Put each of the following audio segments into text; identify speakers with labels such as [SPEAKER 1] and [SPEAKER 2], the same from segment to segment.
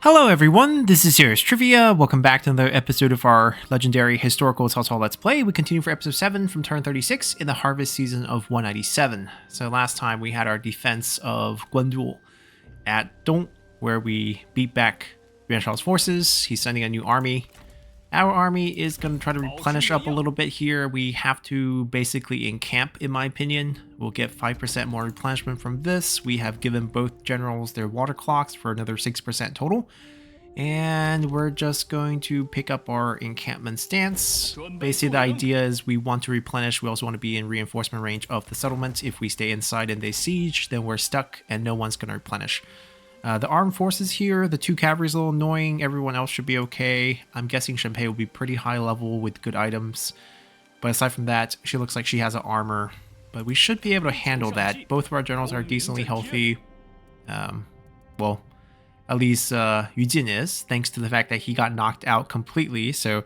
[SPEAKER 1] Hello everyone, this is Serious Trivia. Welcome back to another episode of our legendary historical Cao Cao Let's Play. We continue for episode 7 from turn 36 in the harvest season of 197. So last time we had our defense of Guanduo at Dong, where we beat back Yuan Shao's forces. He's sending a new army. Our army is going to try to replenish up a little bit here. We have to basically encamp, in my opinion. We'll get 5% more replenishment from this. We have given both generals their water clocks for another 6% total. And we're just going to pick up our encampment stance. Basically, the idea is we want to replenish. We also want to be in reinforcement range of the settlement. If we stay inside and they siege, then we're stuck and no one's going to replenish. The armed forces here, the 2 cavalry is a little annoying. Everyone else should be okay. I'm guessing Shenpei will be pretty high level with good items. But aside from that, she looks like she has an armor. But we should be able to handle that. Both of our generals are decently healthy. Well, at least Yu Jin is, thanks to the fact that he got knocked out completely. So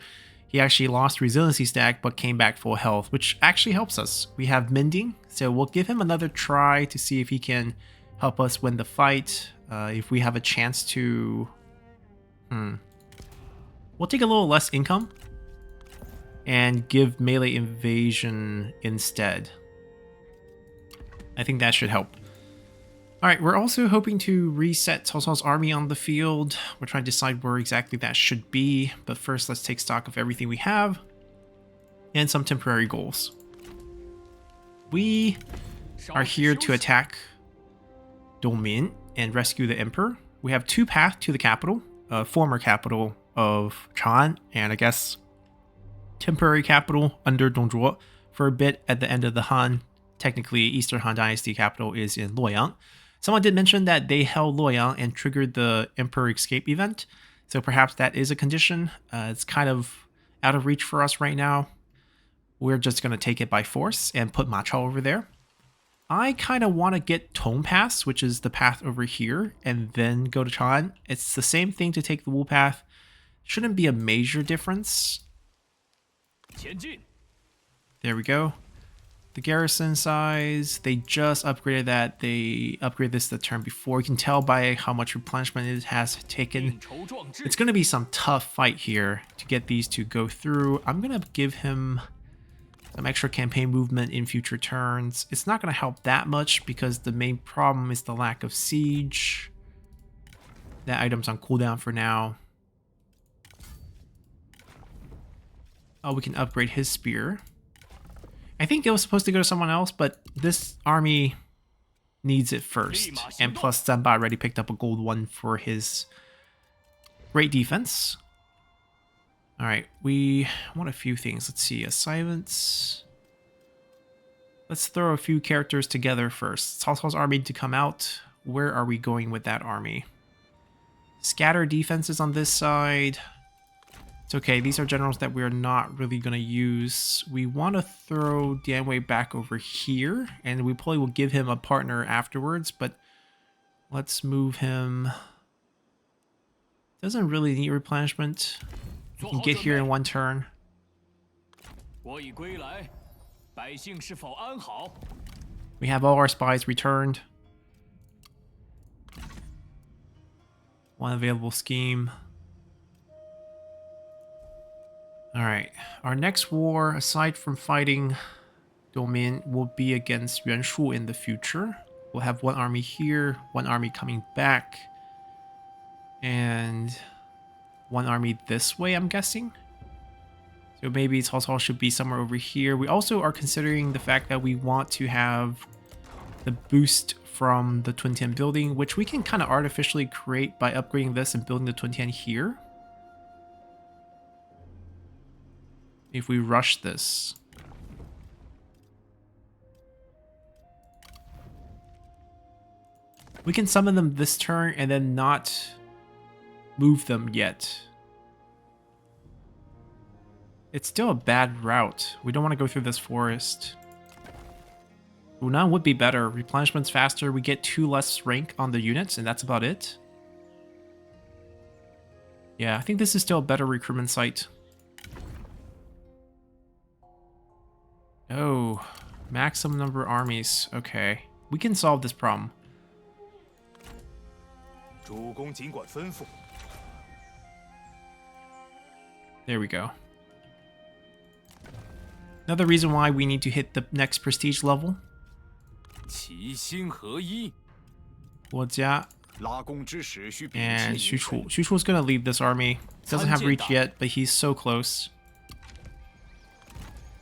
[SPEAKER 1] he actually lost resiliency stack, but came back full health, which actually helps us. We have mending, so we'll give him another try to see if he can help us win the fight. If we have a chance to... We'll take a little less income and give melee invasion instead. I think that should help. Alright, we're also hoping to reset Cao Cao's army on the field. We're trying to decide where exactly that should be. But first, let's take stock of everything we have and some temporary goals. We are here to attack Dongmin and rescue the emperor. We have 2 paths to the capital, former capital of Chang'an, and I guess temporary capital under Dongzhuo for a bit at the end of the Han. Technically, Eastern Han Dynasty capital is in Luoyang. Someone did mention that they held Luoyang and triggered the emperor escape event, so perhaps that is a condition. It's kind of out of reach for us right now. We're just going to take it by force and put Ma Chao over there. I kind of want to get Tong Pass, which is the path over here, and then go to Chang'an. It's the same thing to take the Wu path. Shouldn't be a major difference. There we go. The garrison size, they just upgraded that. They upgraded this the turn before. You can tell by how much replenishment it has taken. It's going to be some tough fight here to get these to go through. I'm going to give him some extra campaign movement in future turns. It's not going to help that much because the main problem is the lack of siege. That item's on cooldown for now. Oh, we can upgrade his spear. I think it was supposed to go to someone else, but this army needs it first. And plus, Zanba already picked up a gold one for his great defense. Alright, we want a few things. Let's see, assignments. Let's throw a few characters together first. Cao Cao's army to come out. Where are we going with that army? Scatter defenses on this side. It's okay, these are generals that we're not really going to use. We want to throw Dianwei back over here, and we probably will give him a partner afterwards, but let's move him. Doesn't really need replenishment. You can get here in 1 turn. We have all our spies returned. 1 available scheme. Alright, our next war, aside from fighting Dongmin, will be against Yuan Shu in the future. We'll have 1 army here, 1 army coming back, and 1 army this way, I'm guessing. So maybe Cao Cao should be somewhere over here. We also are considering the fact that we want to have the boost from the Twin Tian building, which we can kind of artificially create by upgrading this and building the Twin Tian here. If we rush this. We can summon them this turn and then not move them yet. It's still a bad route. We don't want to go through this forest. Wunan would be better. Replenishment's faster. We get 2 less rank on the units, and that's about it. Yeah, I think this is still a better recruitment site. Oh, maximum number of armies. Okay, we can solve this problem. There we go. Another reason why we need to hit the next prestige level.
[SPEAKER 2] 齐心合一。
[SPEAKER 1] 国家 and Xu Chu. Xu Chu is going to lead this army. Doesn't have reach yet, but he's so close.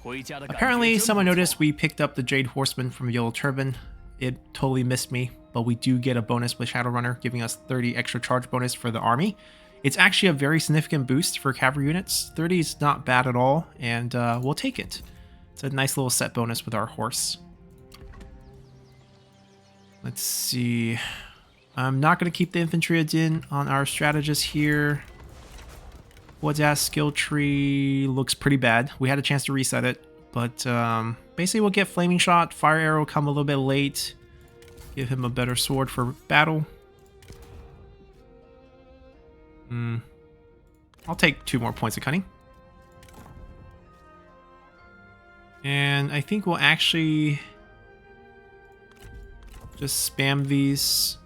[SPEAKER 1] Apparently, someone noticed we picked up the Jade Horseman from Yellow Turban. It totally missed me, but we do get a bonus with Shadowrunner, giving us 30 extra charge bonus for the army. It's actually a very significant boost for cavalry units. 30 is not bad at all, and we'll take it. It's a nice little set bonus with our horse. Let's see. I'm not going to keep the infantry in on our strategist here. Guojia's skill tree looks pretty bad. We had a chance to reset it, but basically we'll get Flaming Shot. Fire Arrow come a little bit late. Give him a better sword for battle. I'll take 2 more points of cunning. And I think we'll actually just spam these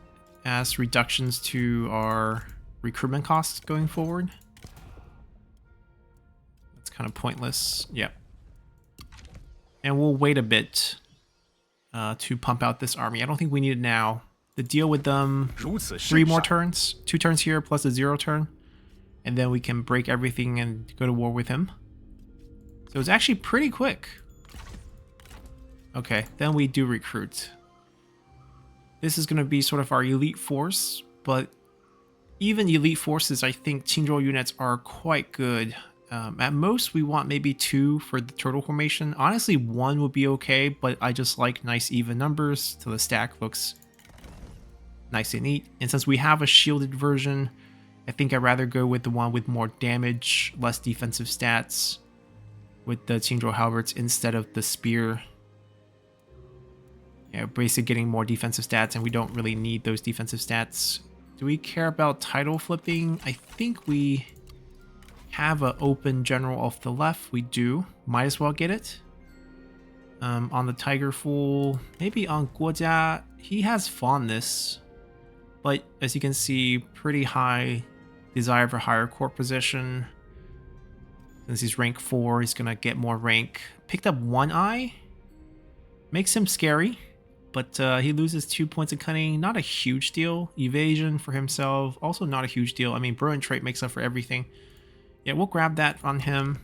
[SPEAKER 1] as reductions to our recruitment costs going forward. It's kind of pointless. Yep. And we'll wait a bit to pump out this army. I don't think we need it now. The deal with them, 3 more turns. 2 turns here plus a 0 turn. And then we can break everything and go to war with him. So it's actually pretty quick. Okay, then we do recruit. This is going to be sort of our elite force, but even elite forces, I think Qingzhou units are quite good. At most, we want maybe 2 for the turtle formation. Honestly, 1 would be okay, but I just like nice even numbers, so the stack looks nice and neat. And since we have a shielded version, I think I'd rather go with the one with more damage, less defensive stats, with the Qingzhou halberds instead of the spear. Yeah, basically getting more defensive stats, and we don't really need those defensive stats. Do we care about title flipping? I think we have an open general off the left. We do. Might as well get it. On the Tiger Fool, maybe on Guojia, he has fondness, but as you can see, pretty high desire for higher court position. Since he's rank 4, he's gonna get more rank. Picked up 1 eye. Makes him scary. But he loses 2 points of cunning. Not a huge deal. Evasion for himself. Also not a huge deal. I mean, Bruin trait makes up for everything. Yeah, we'll grab that on him.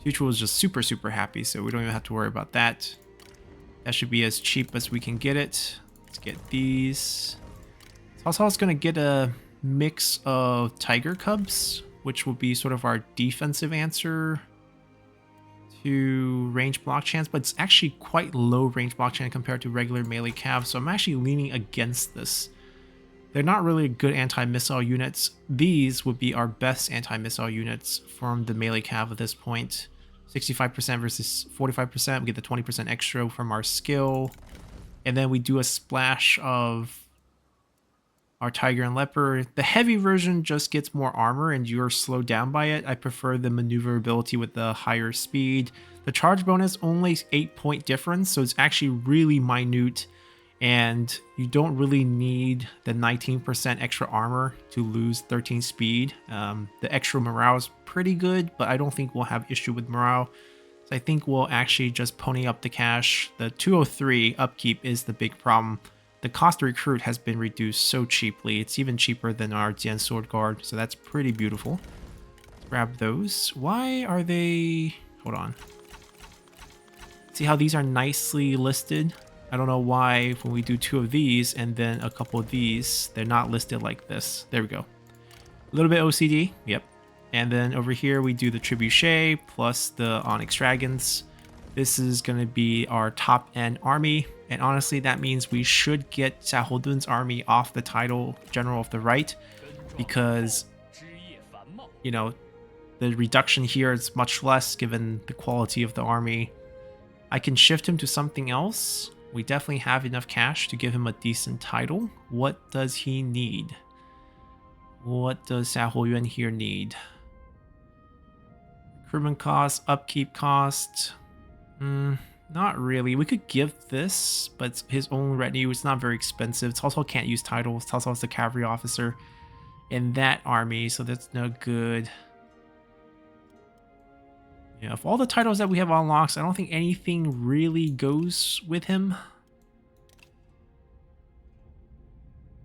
[SPEAKER 1] Future was just super, super happy, so we don't even have to worry about that. That should be as cheap as we can get it. Let's get these. Also, it's going to get a mix of tiger cubs, which will be sort of our defensive answer to range block chance, but it's actually quite low range block chance compared to regular melee cav, so I'm actually leaning against this. They're not really good anti-missile units. These would be our best anti-missile units from the melee cav at this point. 65% versus 45%, we get the 20% extra from our skill, and then we do a splash of our Tiger and Leopard. The heavy version just gets more armor and you're slowed down by it. I prefer the maneuverability with the higher speed. The charge bonus, only 8-point difference, so it's actually really minute, and you don't really need the 19% extra armor to lose 13 speed. The extra morale is pretty good, but I don't think we'll have issue with morale. So I think we'll actually just pony up the cash. The 203 upkeep is the big problem. The cost to recruit has been reduced so cheaply. It's even cheaper than our Jian Sword Guard, so that's pretty beautiful. Let's grab those. Why are they... Hold on. See how these are nicely listed? I don't know why when we do 2 of these and then a couple of these, they're not listed like this. There we go. A little bit OCD. Yep. And then over here we do the Trebuchet plus the Onyx Dragons. This is going to be our top end army. And honestly, that means we should get Xiahou Dun's army off the title general of the right, because, you know, the reduction here is much less given the quality of the army. I can shift him to something else. We definitely have enough cash to give him a decent title. What does he need? What does Xiahou Yuan here need? Recruitment cost, upkeep cost. Not really. We could give this, but his own retinue is not very expensive. Cao Cao can't use titles. Cao Cao is the cavalry officer. in that army, so that's no good. Yeah, of all the titles that we have unlocked, I don't think anything really goes with him.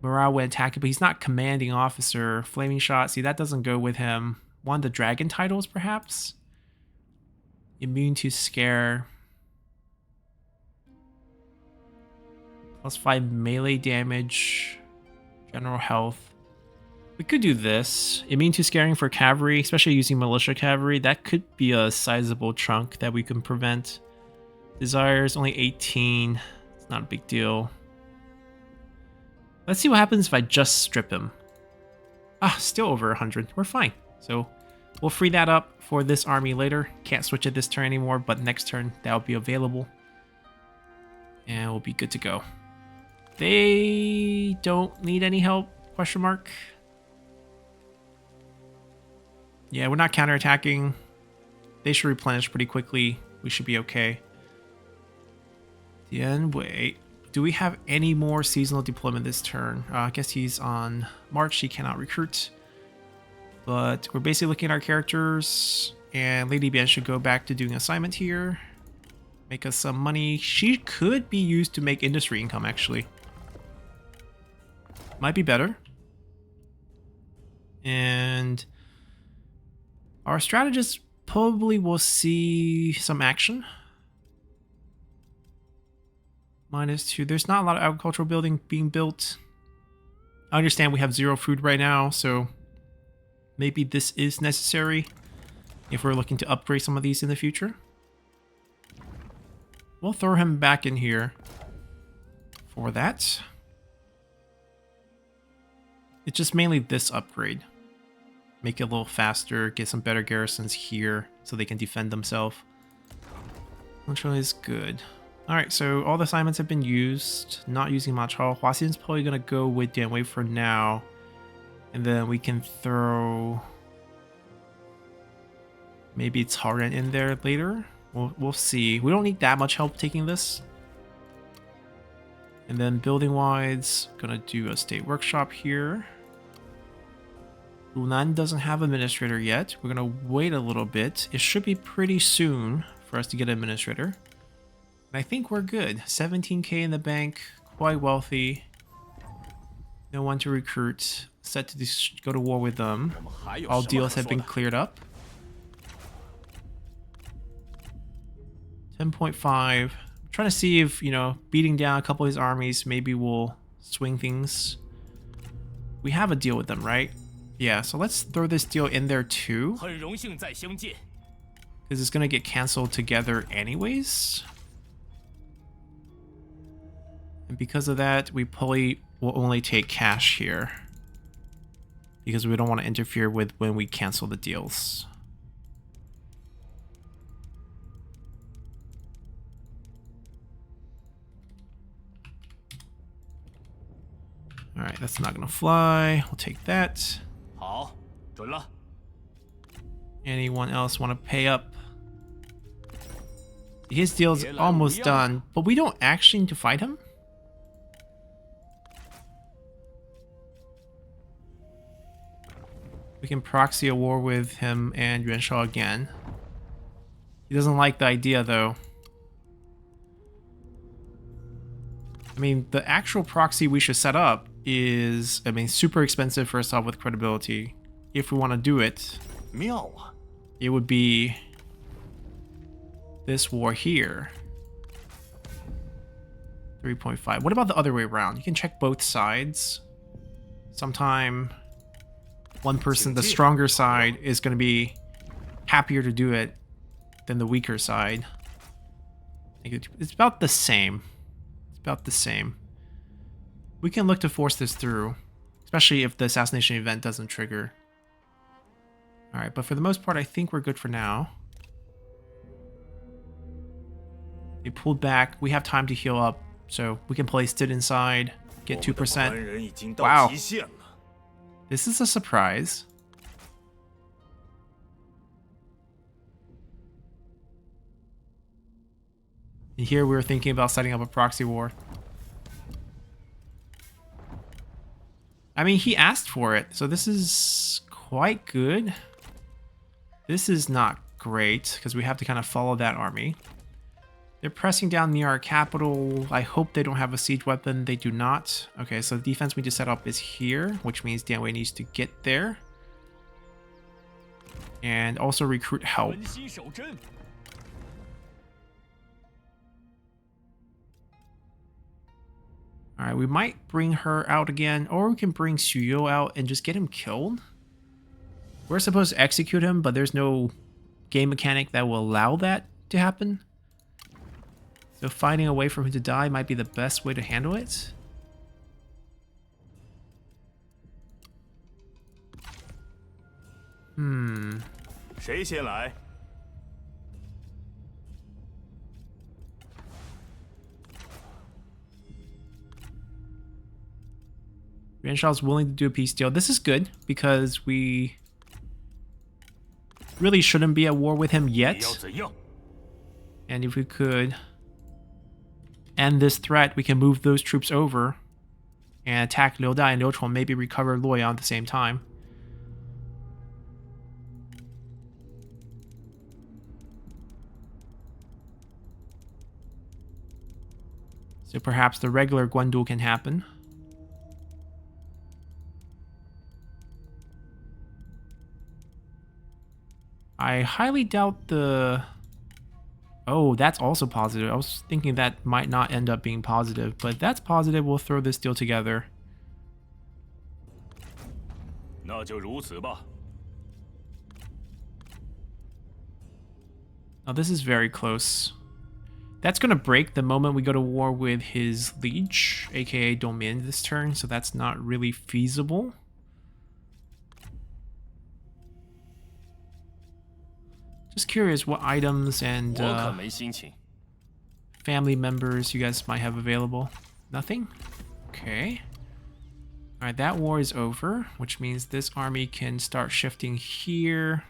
[SPEAKER 1] Morale when attacking, but he's not commanding officer. Flaming shot, see, that doesn't go with him. One of the dragon titles, perhaps? Immune to scare. +5 melee damage. General health. We could do this. Immune to scaring for cavalry, especially using militia cavalry. That could be a sizable chunk that we can prevent. Desires, only 18. It's not a big deal. Let's see what happens if I just strip him. Ah, still over 100. We're fine. So we'll free that up for this army later. Can't switch it this turn anymore, but next turn that'll be available. And we'll be good to go. They don't need any help? Question mark. Yeah, we're not counterattacking. They should replenish pretty quickly. We should be okay. Wait. Do we have any more seasonal deployment this turn? I guess he's on March. He cannot recruit. But we're basically looking at our characters. And Lady Bian should go back to doing assignment here. Make us some money. She could be used to make industry income, actually. Might be better. And our strategist probably will see some action. -2. There's not a lot of agricultural building being built. I understand we have 0 food right now, so maybe this is necessary if we're looking to upgrade some of these in the future. We'll throw him back in here for that. It's just mainly this upgrade. Make it a little faster, get some better garrisons here so they can defend themselves. Which one is good? Alright, so all the assignments have been used. Not using Ma Chao. Hua Xin's probably going to go with Dian Wei for now. And then we can throw maybe Cao Ren in there later. We'll see. We don't need that much help taking this. And then building wise, gonna do a state workshop here. Lunan doesn't have administrator yet. We're gonna wait a little bit. It should be pretty soon for us to get an administrator. And I think we're good. 17k in the bank, quite wealthy. No one to recruit. Set to go to war with them. All deals have been cleared up. 10.5. Trying to see if, beating down a couple of his armies maybe will swing things. We have a deal with them, right? Yeah, so let's throw this deal in there too. Because it's going to get canceled together anyways. And because of that, we probably will only take cash here. Because we don't want to interfere with when we cancel the deals. Alright, that's not gonna fly. We'll take that. Anyone else want to pay up? His deal's almost done, but we don't actually need to fight him. We can proxy a war with him and Yuan Shao again. He doesn't like the idea though. I mean, the actual proxy we should set up is, super expensive first off with credibility. If we want to do it, it would be this war here. 3.5. What about the other way around? You can check both sides. Sometime one person, the stronger side, is going to be happier to do it than the weaker side. It's about the same. It's about the same. We can look to force this through, especially if the assassination event doesn't trigger. Alright, but for the most part, I think we're good for now. They pulled back. We have time to heal up, so we can place it inside, get 2%. Wow. This is a surprise. And here we were thinking about setting up a proxy war. I mean, he asked for it, so this is quite good. This is not great, because we have to kind of follow that army. They're pressing down near our capital. I hope they don't have a siege weapon. They do not. Okay, so the defense we just set up is here, which means Dianwei needs to get there. And also recruit help. Alright, we might bring her out again, or we can bring Xu out and just get him killed. We're supposed to execute him, but there's no game mechanic that will allow that to happen. So finding a way for him to die might be the best way to handle it. Hmm.
[SPEAKER 2] 谁先来？
[SPEAKER 1] Yuan Shao's willing to do a peace deal. This is good because we really shouldn't be at war with him yet. And if we could end this threat, we can move those troops over and attack Liu Dai and Liu Chong, maybe recover Luoyang at the same time. So perhaps the regular Guandu can happen. I highly doubt the... Oh, that's also positive. I was thinking that might not end up being positive, but that's positive. We'll throw this deal together.
[SPEAKER 2] 那就如此吧。
[SPEAKER 1] Now this is very close. That's going to break the moment we go to war with his liege, aka Domin, this turn, so that's not really feasible. Just curious what items and family members you guys might have available. Nothing? Okay. Alright, that war is over, which means this army can start shifting here.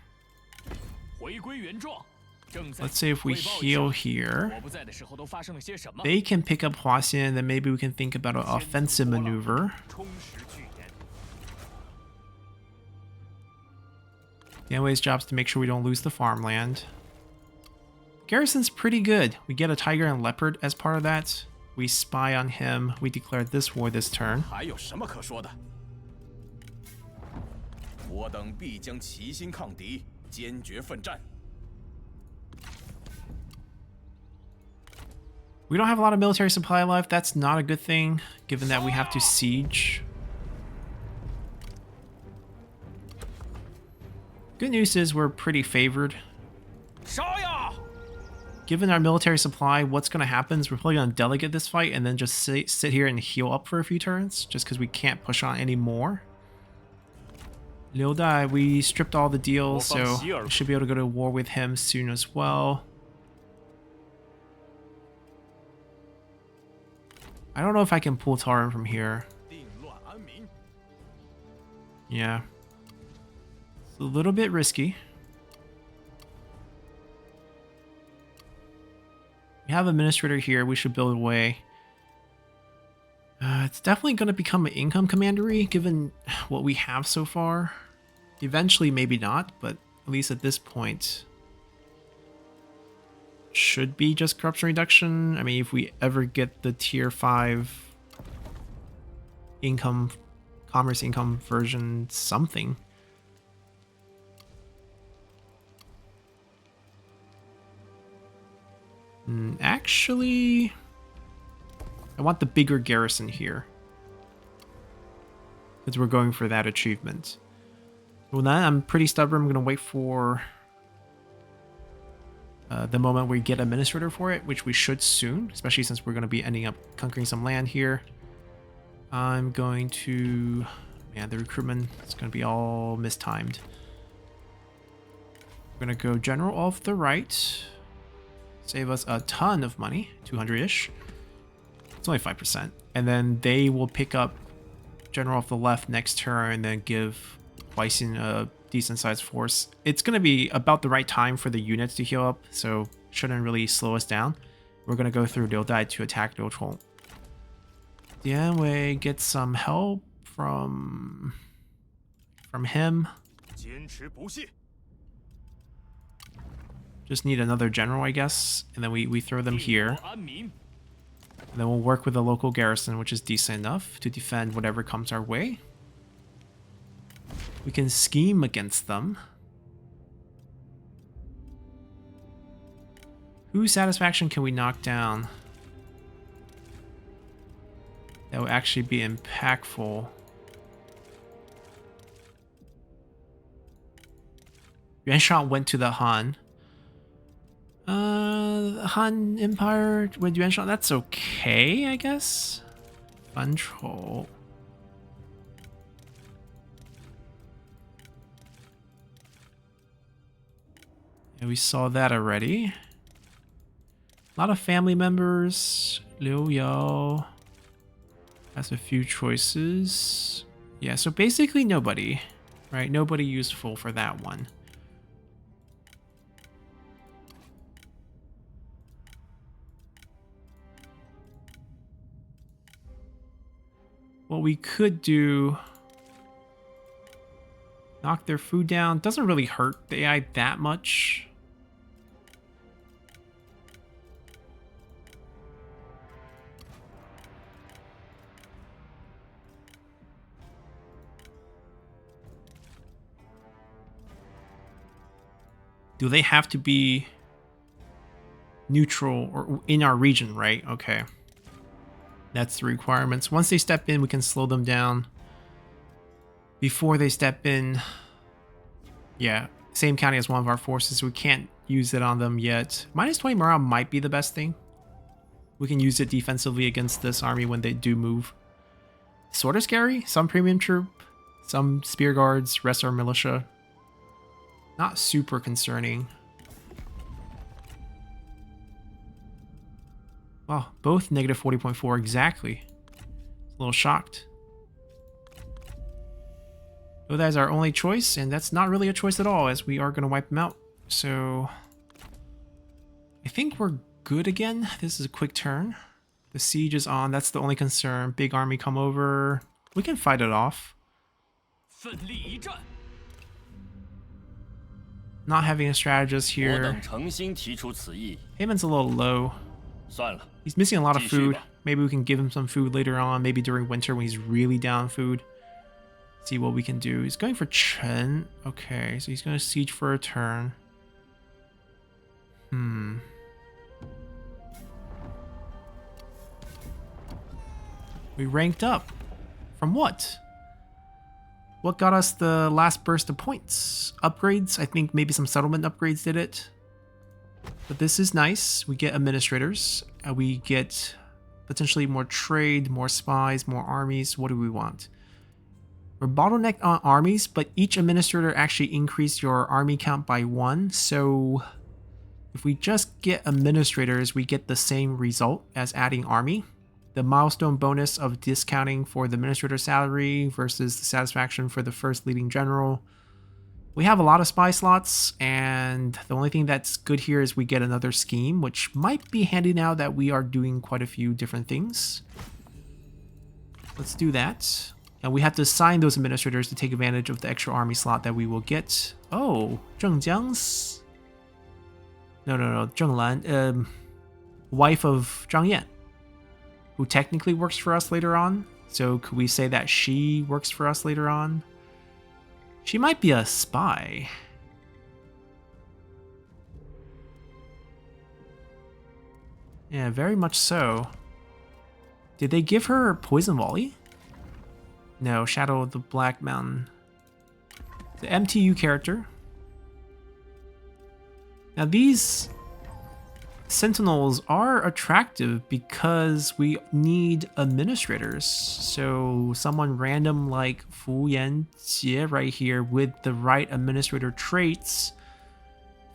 [SPEAKER 1] Let's say if we heal here, they can pick up Huaxian, and then maybe we can think about an offensive maneuver. Dianwei's job is to make sure we don't lose the farmland. Garrison's pretty good. We get a tiger and leopard as part of that. We spy on him. We declare this war this turn. We don't have a lot of military supply left. That's not a good thing, given that we have to siege. Good news is we're pretty favored. Given our military supply, what's going to happen is we're probably going to delegate this fight and then just sit here and heal up for a few turns, just because we can't push on anymore. Liu Dai, we stripped all the deals, so we should be able to go to war with him soon as well. I don't know if I can pull Tarim from here. Yeah. It's a little bit risky. We have administrator here. We should build a way. It's definitely going to become an income commandery, given what we have so far. Eventually, maybe not, but at least at this point, should be just corruption reduction. I mean, if we ever get the tier 5 income, commerce income version, something. Actually, I want the bigger garrison here, because we're going for that achievement. Well, then I'm pretty stubborn. I'm going to wait for the moment we get administrator for it, which we should soon, especially since we're going to be ending up conquering some land here. I'm going to... Man, the recruitment is going to be all mistimed. We're going to go general off the right. Save us a ton of money, 200-ish. It's only 5%. And then they will pick up general off the left next turn and then give Huaixin a decent sized force. It's going to be about the right time for the units to heal up, so shouldn't really slow us down. We're going to go through Liu Dai to attack Liu Chong. Dianwei gets some help from him.
[SPEAKER 2] 坚持不懈。
[SPEAKER 1] Just need another general, I guess, and then we throw them here.
[SPEAKER 2] 安民。
[SPEAKER 1] And then we'll work with the local garrison, which is decent enough to defend whatever comes our way. We can scheme against them. Whose satisfaction can we knock down? That would actually be impactful. Yuan Shang went to the Han. Han Empire with Yuan Shang, that's okay, I guess. Control. Yeah, we saw that already. A lot of family members. Liu Yao has a few choices. Yeah, so basically nobody, right? Nobody useful for that one. What we could do, knock their food down. Doesn't really hurt the AI that much. Do they have to be neutral or in our region, right? Okay. That's the requirements. Once they step in, we can slow them down. Before they step in, yeah, same county as one of our forces, so we can't use it on them yet. Minus 20 morale might be the best thing. We can use it defensively against this army when they do move. Sort of scary. Some premium troop, some spear guards, rest are militia. Not super concerning. Wow, both negative 40.4 exactly. A little shocked. So that is our only choice, and that's not really a choice at all, as we are going to wipe them out. So I think we're good again. This is a quick turn. The siege is on. That's the only concern. Big army come over. We can fight it off. Not having a strategist here. Payment's a little low. He's missing a lot of food. Maybe we can give him some food later on. Maybe during winter when he's really down food. See what we can do. He's going for Chen. Okay, so he's going to siege for a turn. We ranked up. From what? What got us the last burst of points? Upgrades? I think maybe some settlement upgrades did it. But this is nice. We get administrators. We get potentially more trade, more spies, more armies. What do we want? We're bottlenecked on armies, but each administrator actually increased your army count by 1. So if we just get administrators, we get the same result as adding army. The milestone bonus of discounting for the administrator salary versus the satisfaction for the first leading general. We have a lot of spy slots, and the only thing that's good here is we get another scheme, which might be handy now that we are doing quite a few different things. Let's do that. And we have to assign those administrators to take advantage of the extra army slot that we will get. Oh, Zheng Jiang's... No, Zheng Lan. Wife of Zhang Yan, who technically works for us later on. So could we say that she works for us later on? She might be a spy. Yeah, very much so. Did they give her poison volley? No, Shadow of the Black Mountain. The MTU character. Now these Sentinels are attractive because we need administrators. So someone random like Fu Yanjie right here with the right administrator traits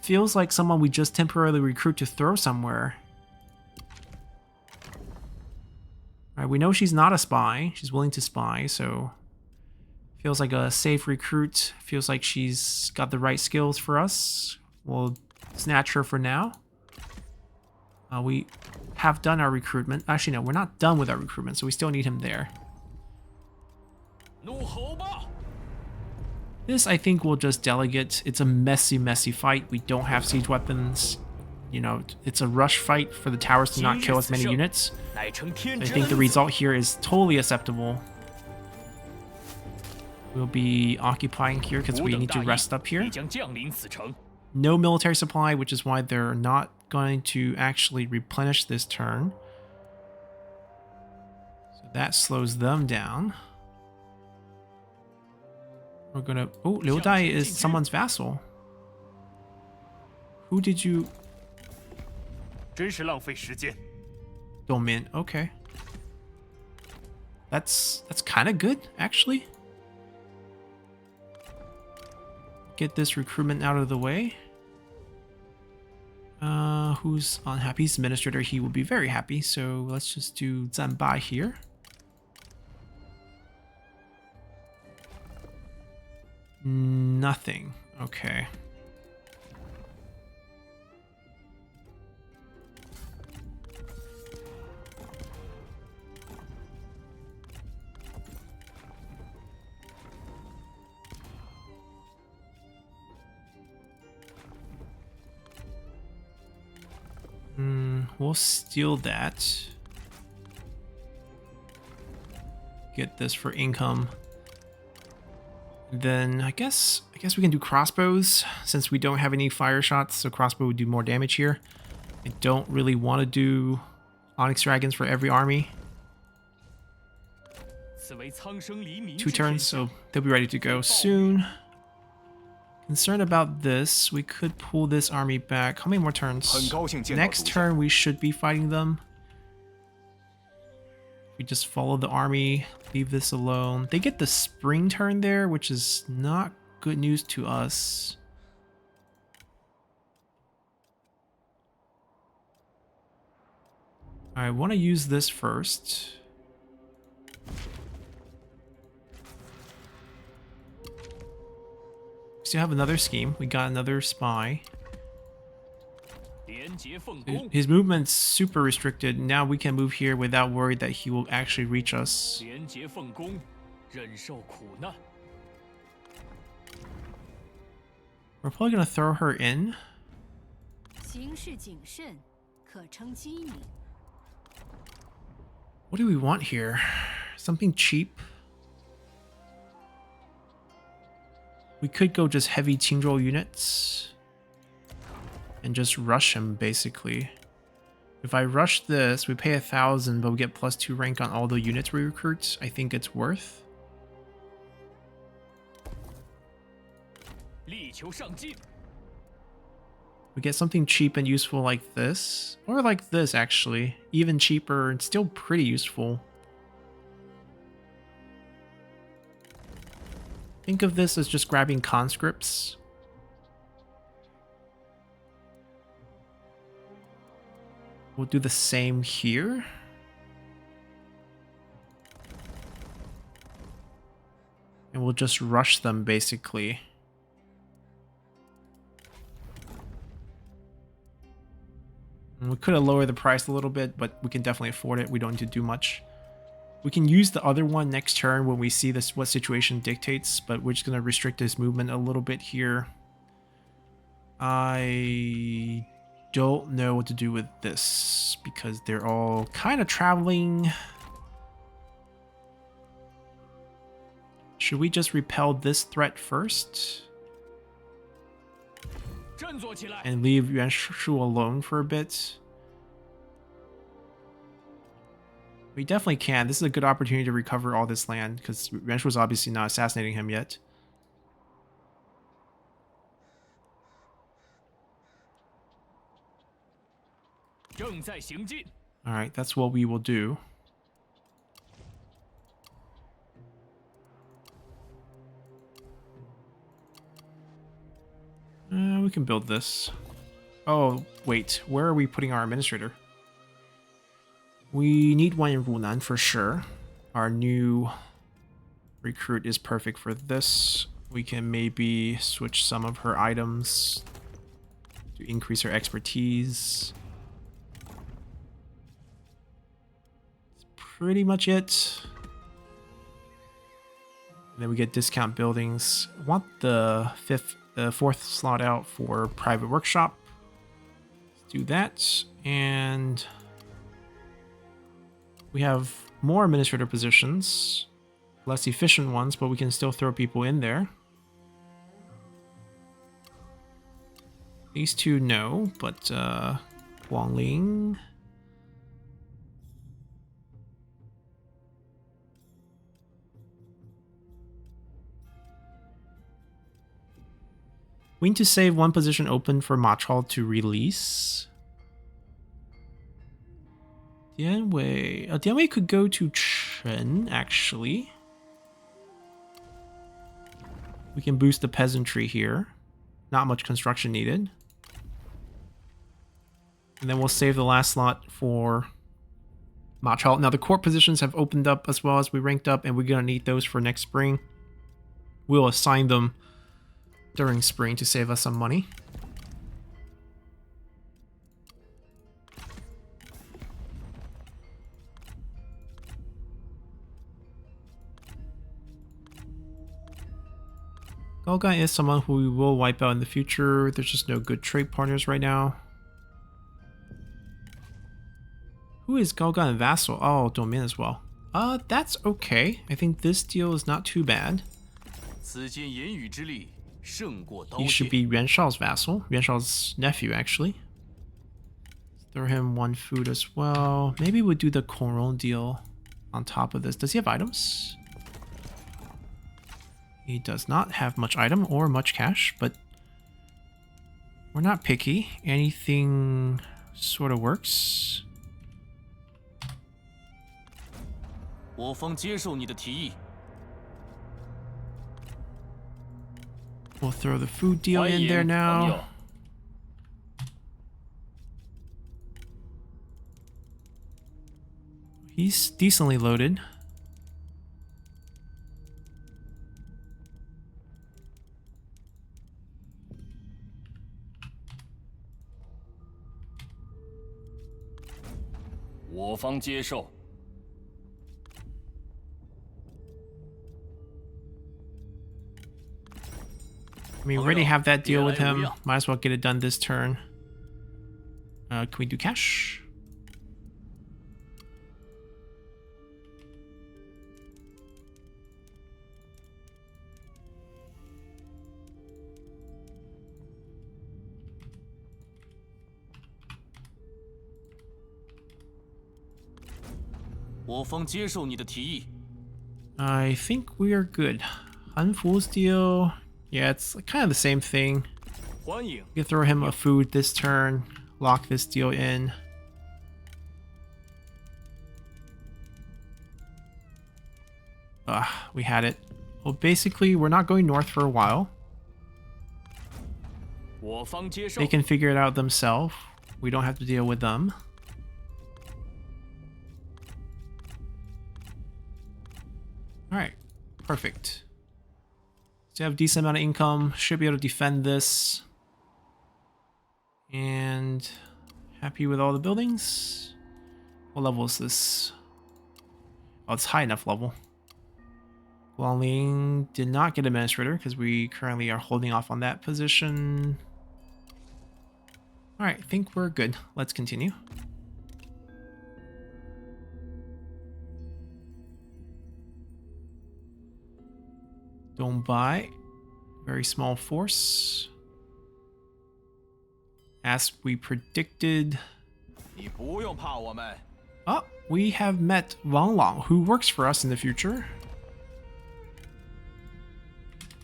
[SPEAKER 1] feels like someone we just temporarily recruit to throw somewhere. All right, we know she's not a spy. She's willing to spy, so feels like a safe recruit. Feels like she's got the right skills for us. We'll snatch her for now. We have done our recruitment. Actually, no, we're not done with our recruitment, so we still need him there.
[SPEAKER 2] 怒吼吧！
[SPEAKER 1] This, I think, will just delegate. It's a messy, messy fight. We don't have siege weapons. You know, it's a rush fight for the towers to not kill as many units. I think the result here is totally acceptable. We'll be occupying here because we need to rest up here. No military supply, which is why they're not going to actually replenish this turn. So that slows them down. We're gonna... Oh, Liu Dai is someone's vassal. Who did you...
[SPEAKER 2] 真是浪费时间。
[SPEAKER 1] Domin, okay. That's kind of good, actually. Get this recruitment out of the way. Who's unhappy? He's administrator. He will be very happy. So let's just do Zanbai here. Nothing. Okay. We'll steal that. Get this for income. Then I guess we can do crossbows since we don't have any fire shots, so crossbow would do more damage here. I don't really want to do Onyx Dragons for every army. 2 turns, so they'll be ready to go soon. Concerned about this, we could pull this army back. How many more turns? Next turn we should be fighting them. We just follow the army, leave this alone. They get the spring turn there, which is not good news to us. I want to use this first. Still have another scheme. We got another spy. His movement's super restricted. Now we can move here without worry that he will actually reach us. We're probably gonna throw her in. What do we want here? Something cheap. We could go just heavy Qingzhou units and just rush him, basically. If I rush this, we pay 1,000, but we get +2 rank on all the units we recruit. I think it's worth. We get something cheap and useful like this, or like this actually. Even cheaper and still pretty useful. Think of this as just grabbing conscripts. We'll do the same here. And we'll just rush them, basically. And we could have lowered the price a little bit, but we can definitely afford it. We don't need to do much. We can use the other one next turn when we see this what situation dictates, but we're just going to restrict his movement a little bit here. I don't know what to do with this because they're all kind of traveling. Should we just repel this threat first? And leave Yuan Shu alone for a bit? We definitely can. This is a good opportunity to recover all this land because Yuan Shu was obviously not assassinating him yet. Alright, that's what we will do. We can build this. Oh, wait. Where are we putting our administrator? We need one in Runan for sure. Our new recruit is perfect for this. We can maybe switch some of her items to increase her expertise. That's pretty much it. And then we get discount buildings. I want the fourth slot out for private workshop. Let's do that. And we have more administrator positions. Less efficient ones, but we can still throw people in there. These two, no, but Guangling. We need to save one position open for Machal to release. Dianwei. Dianwei could go to Chen, actually. We can boost the peasantry here. Not much construction needed. And then we'll save the last slot for Machal. Now the court positions have opened up as well as we ranked up, and we're going to need those for next spring. We'll assign them during spring to save us some money. Golgai is someone who we will wipe out in the future. There's just no good trade partners right now. Who is Golgai and Vassal? Oh, Domain as well. That's okay. I think this deal is not too bad. He should be Yuan Shao's vassal. Yuan Shao's nephew, actually. Throw him one food as well. Maybe we'll do the Coron deal on top of this. Does he have items? He does not have much item or much cash, but we're not picky. Anything sort of works. We'll throw the food deal in there now. He's decently loaded. We already have that deal with him. Might as well get it done this turn. Can we do cash? I think we are good. Hanfu's deal. Yeah, it's kind of the same thing. You can throw him a food this turn, lock this deal in. We had it. Well, basically, we're not going north for a while. They can figure it out themselves. We don't have to deal with them. Alright, perfect. So you have a decent amount of income, should be able to defend this. And happy with all the buildings. What level is this? Oh, it's high enough level. Guangling did not get administrator because we currently are holding off on that position. Alright, I think we're good. Let's continue. Dongbei, very small force. As we predicted. Oh, we have met Wang Lang, who works for us in the future.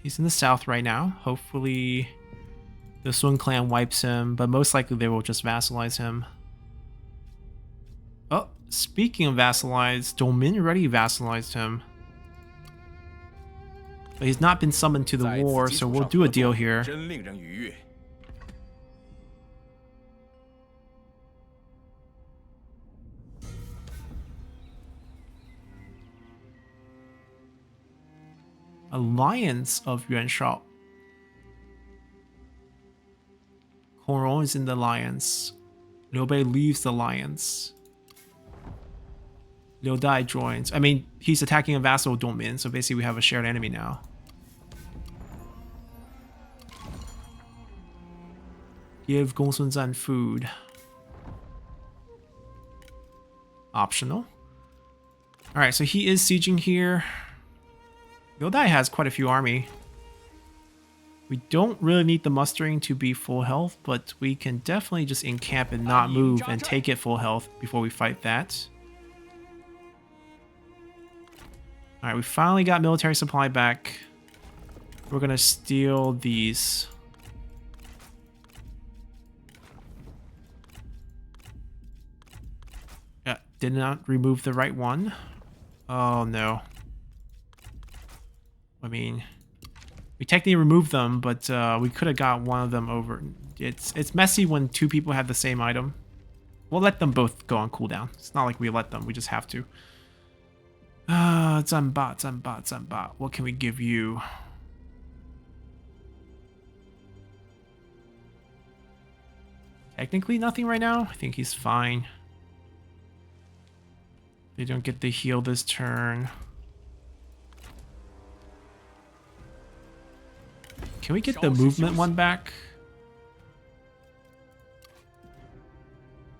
[SPEAKER 1] He's in the south right now. Hopefully the Sun clan wipes him, but most likely they will just vassalize him. Oh, speaking of vassalized, Domin already vassalized him. But he's not been summoned to the war, so we'll do a deal here. Alliance of Yuan Shao. Coron is in the alliance. Liu Bei leaves the alliance. Liu Dai joins. I mean, he's attacking a vassal domain, so basically we have a shared enemy now. Give Gongsun Zan food. Optional. Alright, so he is sieging here. Liu Dai has quite a few army. We don't really need the mustering to be full health, but we can definitely just encamp and not move and take it full health before we fight that. Alright, we finally got military supply back. We're gonna steal these. Yeah, did not remove the right one. Oh no. I mean, we technically removed them, but we could have got one of them over. It's messy when two people have the same item. We'll let them both go on cooldown. It's not like we let them, we just have to. Zanba. What can we give you? Technically nothing right now. I think he's fine. They don't get the heal this turn. Can we get the movement one back?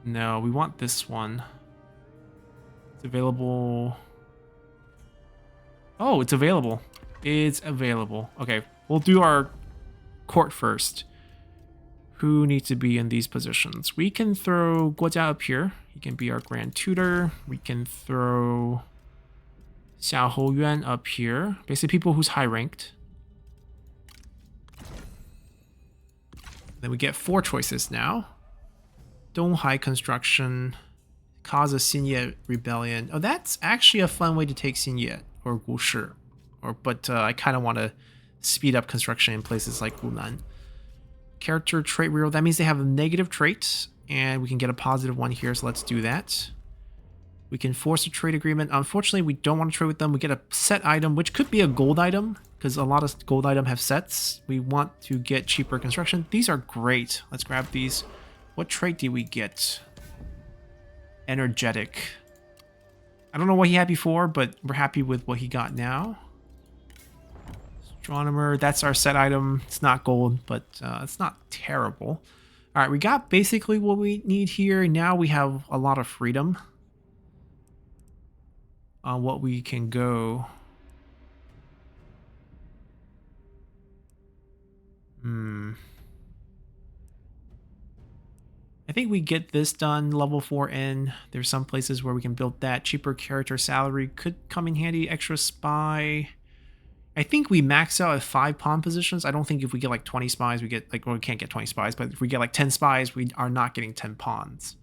[SPEAKER 1] No, we want this one. It's available. Oh, it's available. It's available. Okay, we'll do our court first. Who needs to be in these positions? We can throw Guojia up here. He can be our Grand Tutor. We can throw Xiao Houyuan up here. Basically people who's high ranked. Then we get 4 choices now. Donghai Construction. Cause a Xinye Rebellion. Oh, that's actually a fun way to take Xinye or Gushi. But I kind of want to speed up construction in places like Wunan. Character trait reroll. That means they have a negative trait, and we can get a positive one here, so let's do that. We can force a trade agreement. Unfortunately, we don't want to trade with them. We get a set item, which could be a gold item, because a lot of gold item have sets. We want to get cheaper construction. These are great. Let's grab these. What trait do we get? Energetic. I don't know what he had before, but we're happy with what he got now. Astronomer, that's our set item. It's not gold, but it's not terrible. All right, we got basically what we need here. Now we have a lot of freedom on what we can go. I think we get this done, level 4 in. There's some places where we can build that. Cheaper character salary could come in handy. Extra spy. I think we max out at 5 pawn positions. I don't think if we get like 20 spies, we get like, well, we can't get 20 spies, but if we get like 10 spies, we are not getting 10 pawns.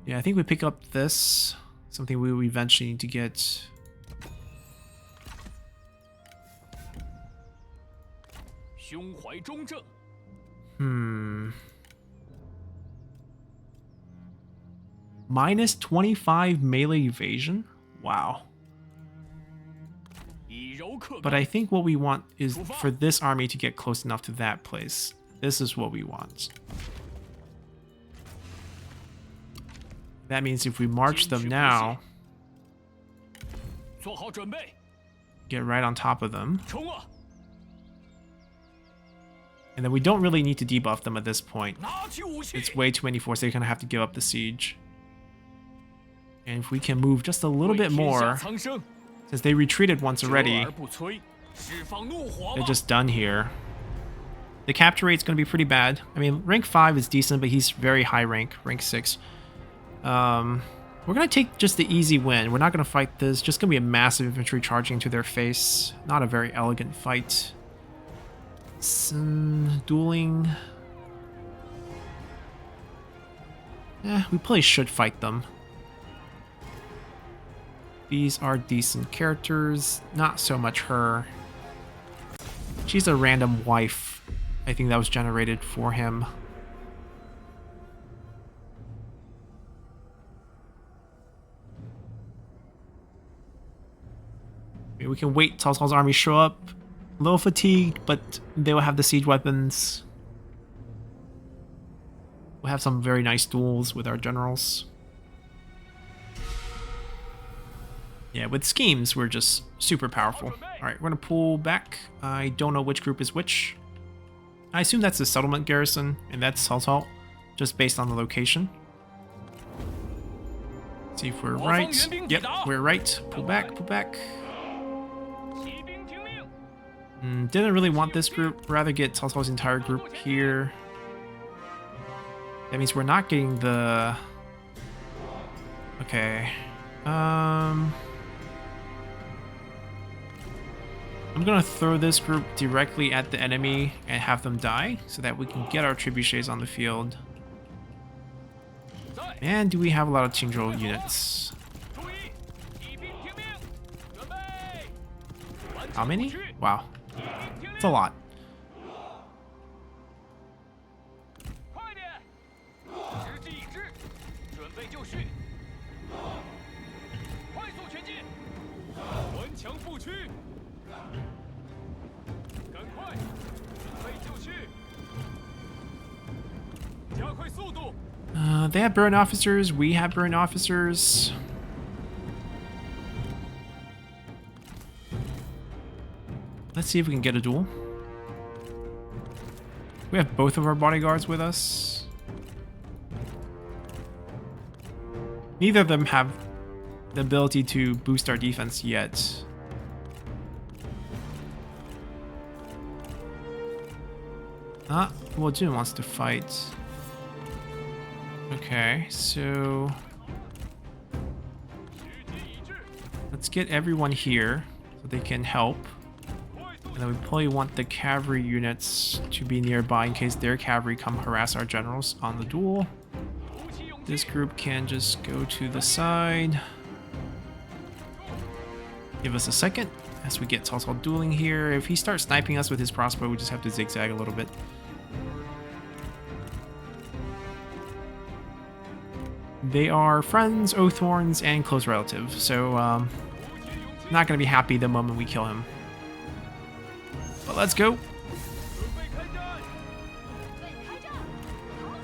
[SPEAKER 1] Yeah, I think we pick up this. Something we will eventually need to get. Minus 25 melee evasion? Wow. But I think what we want is for this army to get close enough to that place. This is what we want. That means if we march them now, get right on top of them. And then we don't really need to debuff them at this point. It's way too many forces. They're going to have to give up the siege. And if we can move just a little bit more, since they retreated once already, they're just done here. The capture rate's going to be pretty bad. I mean, rank 5 is decent, but he's very high rank 6. We're going to take just the easy win. We're not going to fight this. Just going to be a massive infantry charging into their face. Not a very elegant fight. Some dueling. Yeah, we probably should fight them. These are decent characters. Not so much her. She's a random wife. I think that was generated for him. Maybe we can wait till Cao Cao's army show up. A little fatigued, but they will have the siege weapons. We'll have some very nice duels with our generals. Yeah, with schemes, we're just super powerful. Alright, we're gonna pull back. I don't know which group is which. I assume that's the settlement garrison, and that's Cao Cao, just based on the location. See if we're right. Yep, we're right. Pull back, pull back. Didn't really want this group. Rather get Cao Cao's entire group here. That means we're not getting the... Okay. I'm gonna throw this group directly at the enemy and have them die so that we can get our trebuchets on the field. And do we have a lot of Qingzhou units? How many? Wow. It's a lot. They have burn officers, we have burn officers. Let's see if we can get a duel. We have both of our bodyguards with us. Neither of them have the ability to boost our defense yet. Well, Jin wants to fight. Okay, so let's get everyone here so they can help. And then we probably want the cavalry units to be nearby in case their cavalry come harass our generals on the duel. This group can just go to the side. Give us a second as we get Cao Cao dueling here. If he starts sniping us with his crossbow, we just have to zigzag a little bit. They are friends, Oathhorns, and close relatives, so not going to be happy the moment we kill him. But let's go.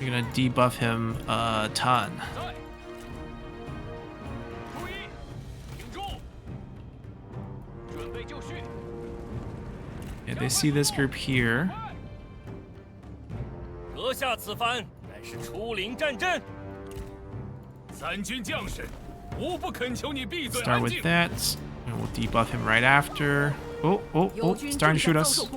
[SPEAKER 1] We're going to debuff him a ton. Yeah, they see this group here. Start with that, and we'll debuff him right after. Oh, starting to shoot us.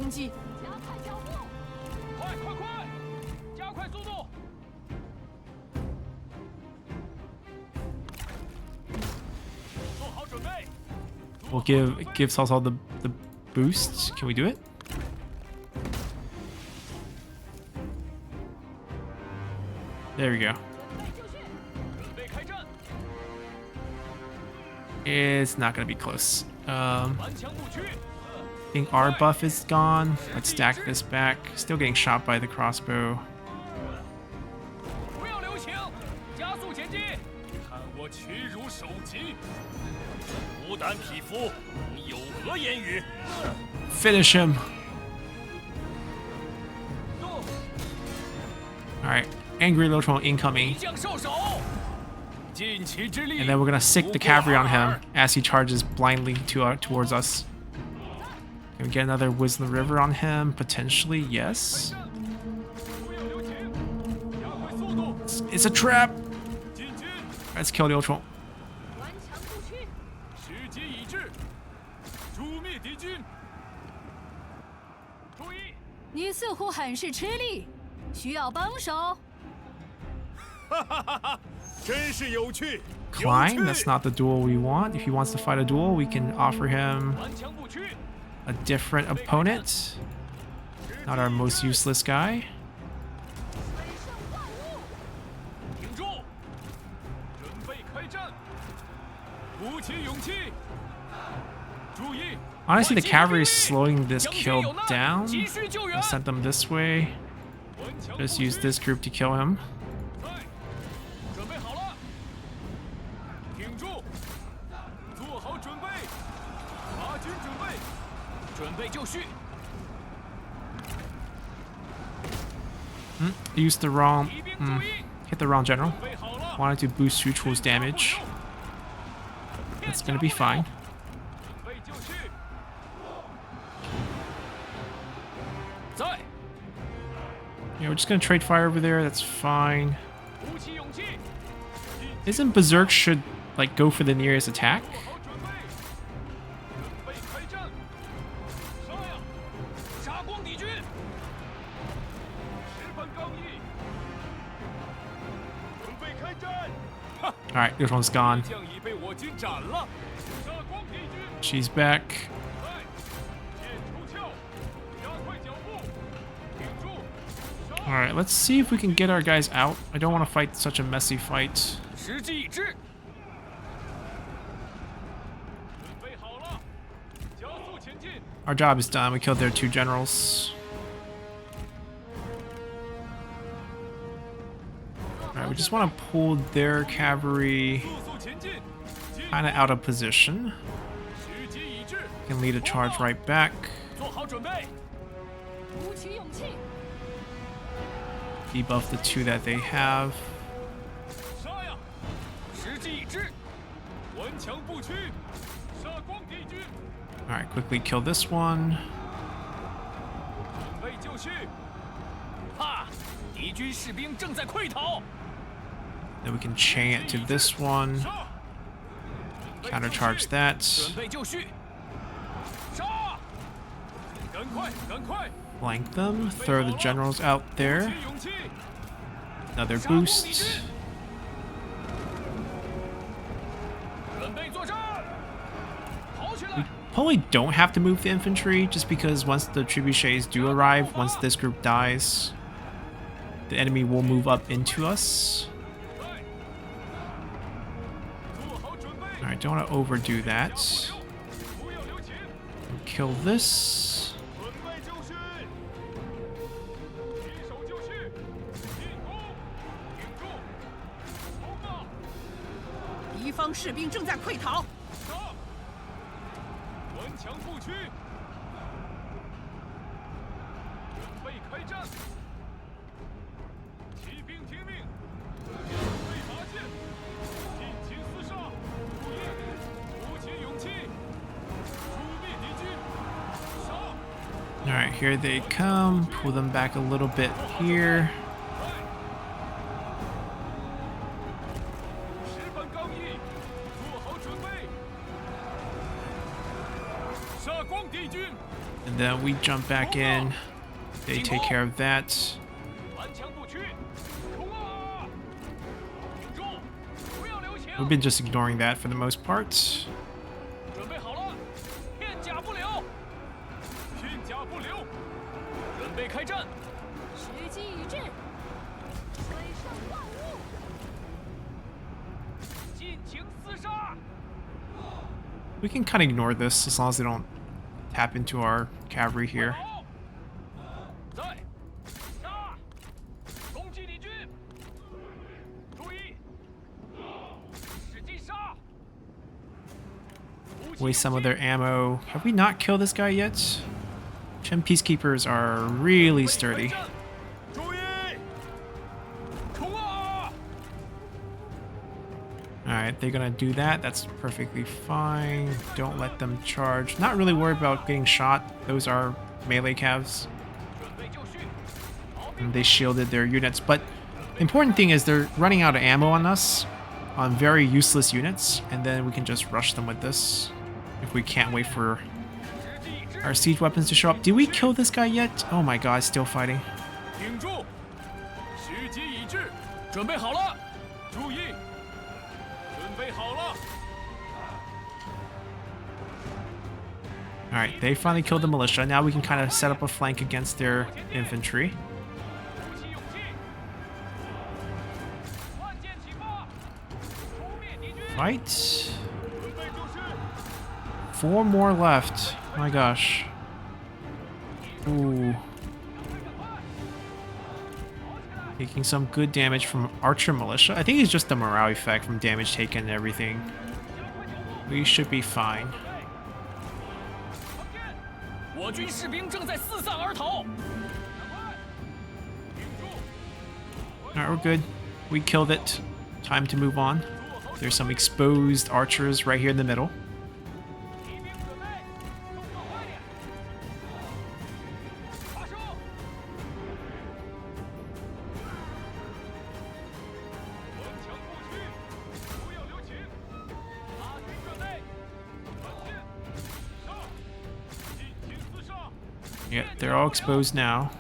[SPEAKER 1] We'll give Cao Cao the boost. Can we do it? There we go. It's not going to be close. I think our buff is gone. Let's stack this back. Still getting shot by the crossbow. Finish him. Alright, angry Lotron incoming. And then we're gonna sick the cavalry on him as he charges blindly towards us. Can we get another Wisdom River on him? Potentially, yes. It's a trap! Let's kill the Lotron. Climb? That's not the duel we want. If he wants to fight a duel, we can offer him a different opponent. Not our most useless guy. Honestly, the cavalry is slowing this kill down. I sent them this way. Just use this group to kill him. Used the wrong Hit the wrong general. Wanted to boost Xu Chu's damage. That's gonna be fine. Yeah, we're just gonna trade fire over there. That's fine. Isn't Berserk should like go for the nearest attack? Alright, this one's gone. She's back. Alright, let's see if we can get our guys out. I don't want to fight such a messy fight. Our job is done. We killed their 2 generals. Alright, we just want to pull their cavalry kind of out of position. We can lead a charge right back. Debuff the 2 that they have. Alright, quickly kill this one. Then we can chain it to this one. Countercharge that. Flank them. Throw the generals out there. Another boost. We probably don't have to move the infantry just because once the trebuchets do arrive, once this group dies, the enemy will move up into us. Alright, don't want to overdo that. Kill this. Alright, here they come. Pull them back a little bit here. And then we jump back in. They take care of that. We've been just ignoring that for the most part. We can kind of ignore this as long as they don't tap into our cavalry here. Waste some of their ammo. Have we not killed this guy yet? Chen peacekeepers are really sturdy. Alright, they're gonna do that. That's perfectly fine. Don't let them charge. Not really worried about getting shot. Those are melee calves. And they shielded their units. But the important thing is they're running out of ammo on us. On very useless units. And then we can just rush them with this. If we can't wait for our siege weapons to show up. Did we kill this guy yet? Oh my god, still fighting. Alright, they finally killed the militia. Now we can kind of set up a flank against their infantry. Fight. 4 more left. My gosh. Ooh. Taking some good damage from Archer Militia. I think it's just the morale effect from damage taken and everything. We should be fine. Alright, we're good. We killed it. Time to move on. There's some exposed archers right here in the middle. Yeah, they're all exposed now.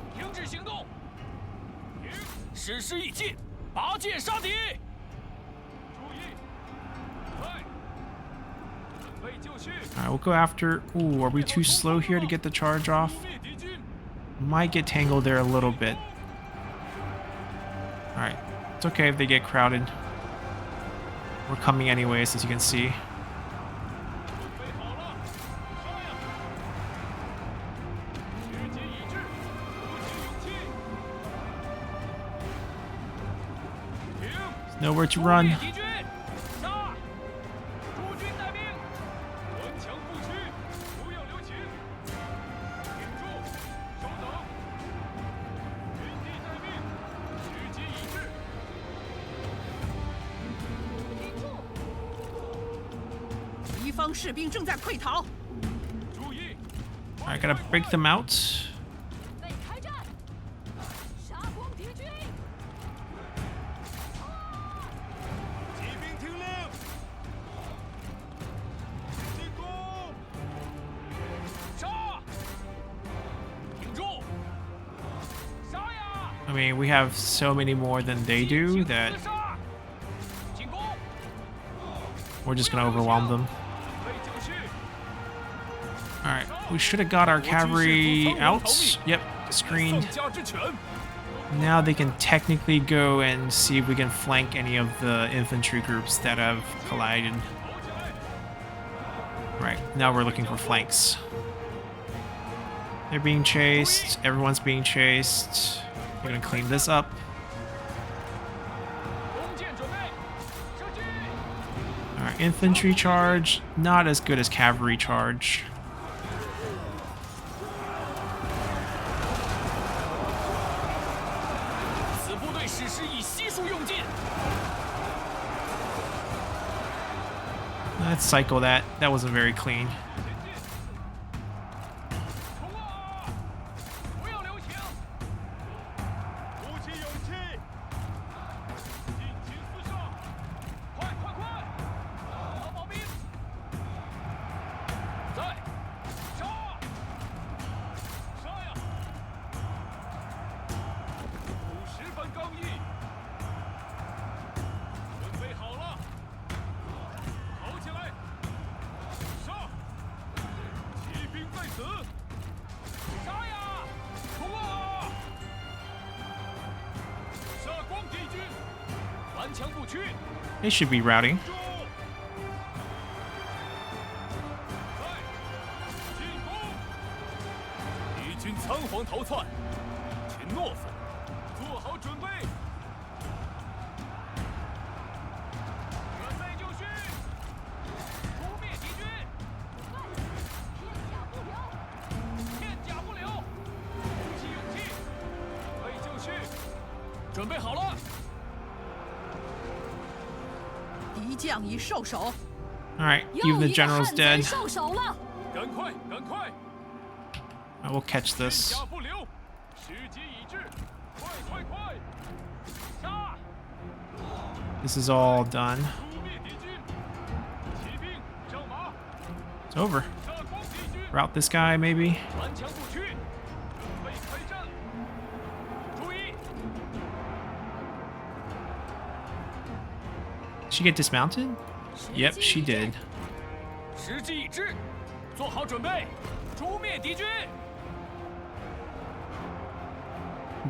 [SPEAKER 1] Alright, we'll go after... Ooh, are we too slow here to get the charge off? Might get tangled there a little bit. Alright, it's okay if they get crowded. We're coming anyways, as you can see. There's nowhere to run. I gotta break them out. I mean, we have so many more than they do that we're just gonna overwhelm them. Alright, we should have got our cavalry out. Yep, screened. Now they can technically go and see if we can flank any of the infantry groups that have collided. Right, now we're looking for flanks. They're being chased. Everyone's being chased. We're gonna clean this up. Alright, infantry charge. Not as good as cavalry charge. Let's cycle that. That wasn't very clean. They should be routing. Alright, even the general's dead. I will catch this. This is all done. It's over. Route this guy, maybe. Did she get dismounted? Yep, she did.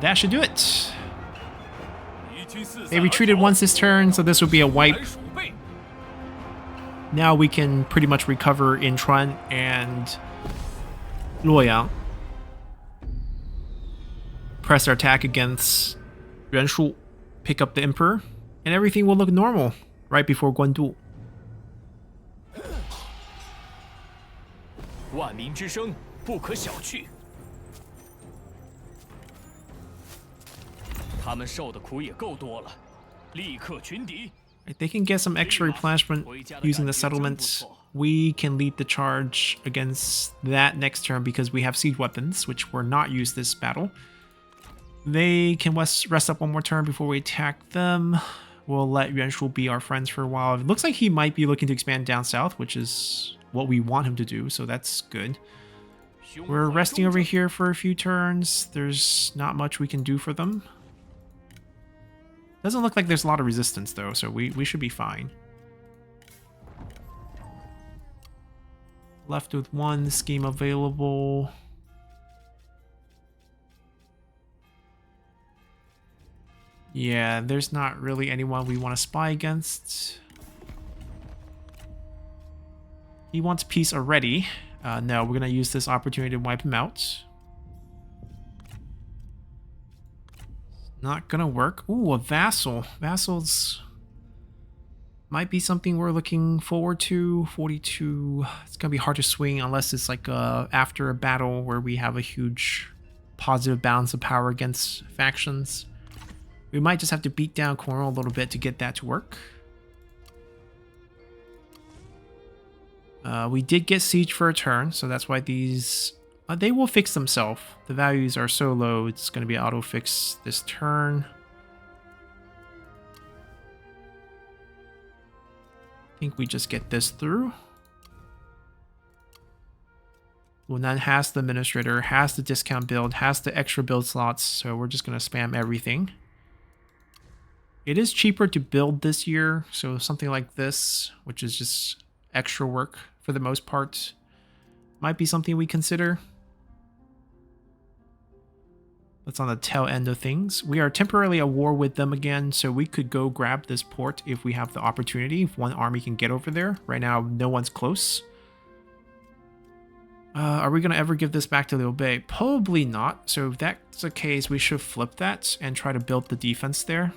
[SPEAKER 1] That should do it. They retreated once this turn, so this would be a wipe. Now we can pretty much recover in front and Luoyang. Press our attack against Yuanshu, pick up the Emperor, and everything will look normal right before Guandu.
[SPEAKER 2] 万民之声不可小觑。他们受的苦也够多了，立刻群敌。
[SPEAKER 1] They can get some extra replenishment using the settlement. We can lead the charge against that next turn because we have siege weapons, which were not used this battle. They can rest up one more turn before we attack them. We'll let Yuan Shu be our friends for a while. It looks like he might be looking to expand down south, which is what we want him to do, so that's good. We're resting over here for a few turns. There's not much we can do for them. Doesn't look like there's a lot of resistance, though, so we should be fine. Left with one scheme available. Yeah, there's not really anyone we want to spy against. He wants peace already. No, we're going to use this opportunity to wipe him out. Not going to work. Ooh, a vassal. Vassals might be something we're looking forward to. 42. It's going to be hard to swing unless it's like after a battle where we have a huge positive balance of power against factions. We might just have to beat down Cornwall a little bit to get that to work. We did get siege for a turn, so that's why these... they will fix themselves. The values are so low, it's going to be auto-fix this turn. I think we just get this through. Wunan has the administrator, has the discount build, has the extra build slots, so we're just going to spam everything. It is cheaper to build this year, so something like this, which is just extra work for the most part, might be something we consider. That's on the tail end of things. We are temporarily at war with them again, so we could go grab this port if we have the opportunity, if one army can get over there. Right now, no one's close. Are we going to ever give this back to Liu Bei? Probably not. So if that's the case, we should flip that and try to build the defense there.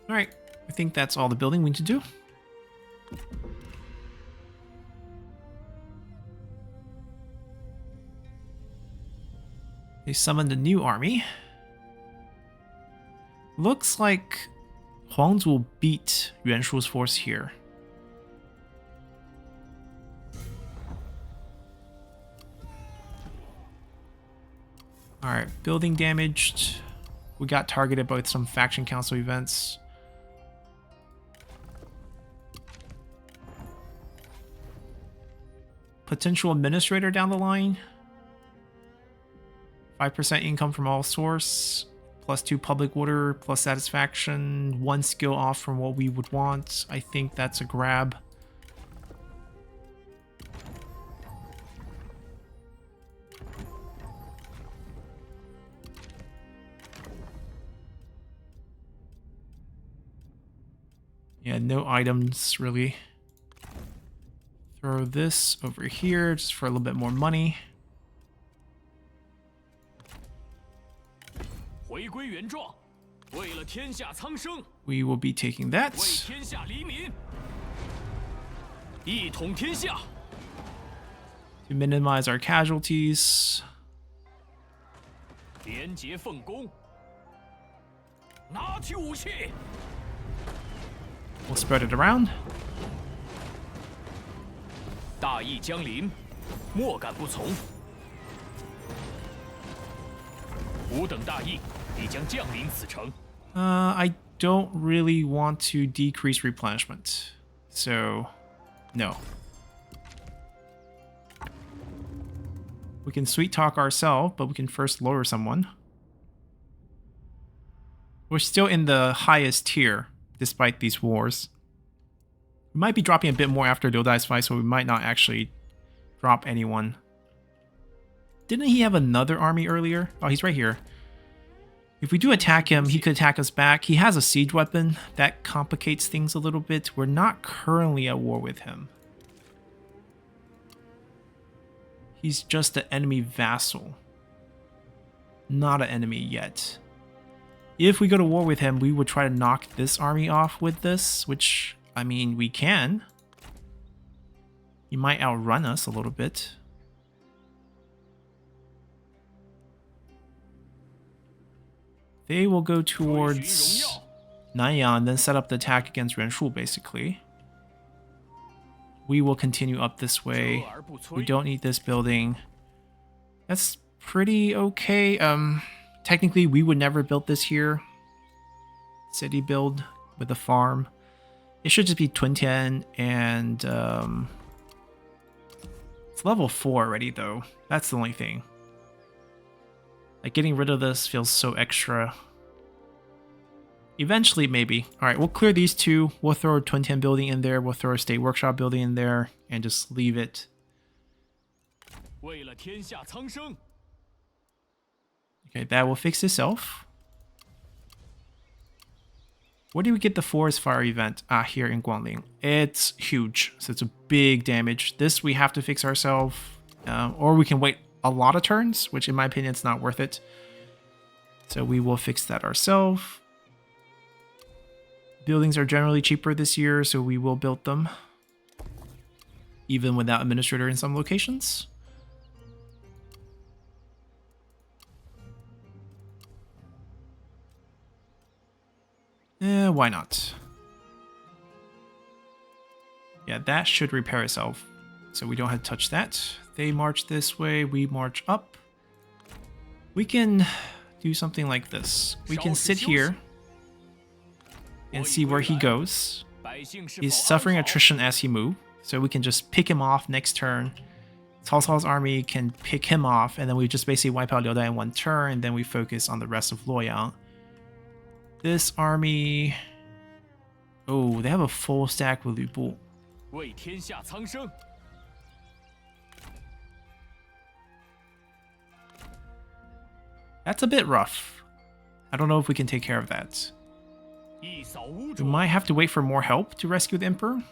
[SPEAKER 1] Alright, I think that's all the building we need to do. They summoned a new army. Looks like Huangzi will beat Yuan Shu's force here. Alright, building damaged. We got targeted by some faction council events. Potential administrator down the line. 5% income from all source. +2 public order, plus satisfaction. 1 skill off from what we would want. I think that's a grab. Yeah, no items really. Throw this over here just for a little bit more money. We will be taking that. To minimize our casualties. We'll spread it around.
[SPEAKER 2] 大义将临，莫敢不从。吾等大义必将降临此城。
[SPEAKER 1] I don't really want to decrease replenishment, so no. We can sweet talk ourselves, but we can first lower someone. We're still in the highest tier, despite these wars. We might be dropping a bit more after Liudai's fight, so we might not actually drop anyone. Didn't he have another army earlier? Oh, he's right here. If we do attack him, he could attack us back. He has a siege weapon. That complicates things a little bit. We're not currently at war with him. He's just an enemy vassal. Not an enemy yet. If we go to war with him, we would try to knock this army off with this, which... I mean, we can. He might outrun us a little bit. They will go towards Nanyang and then set up the attack against Renshu, basically. We will continue up this way. We don't need this building. That's pretty okay. Technically, we would never build this here. City build with a farm. It should just be Twin Tian and it's level 4 already though. That's the only thing. Like getting rid of this feels so extra. Eventually, maybe. All right, we'll clear these two. We'll throw a Twin Tian building in there. We'll throw a State Workshop building in there and just leave it. Okay, that will fix itself. Where do we get the Forest Fire event? Ah, here in Guangling. It's huge, so it's a big damage. This we have to fix ourselves, or we can wait a lot of turns, which in my opinion is not worth it. So we will fix that ourselves. Buildings are generally cheaper this year, so we will build them, even without administrator in some locations. Why not? Yeah, that should repair itself, so we don't have to touch that. They march this way, we march up. We can do something like this. We can sit here and see where he goes. He's suffering attrition as he moves, so we can just pick him off next turn. Cao Cao's army can pick him off, and then we just basically wipe out Liu Dai in one turn, and then we focus on the rest of Luoyang. This army... Oh, they have a full stack with Lu Bu. That's a bit rough. I don't know if we can take care of that. We might have to wait for more help to rescue the Emperor.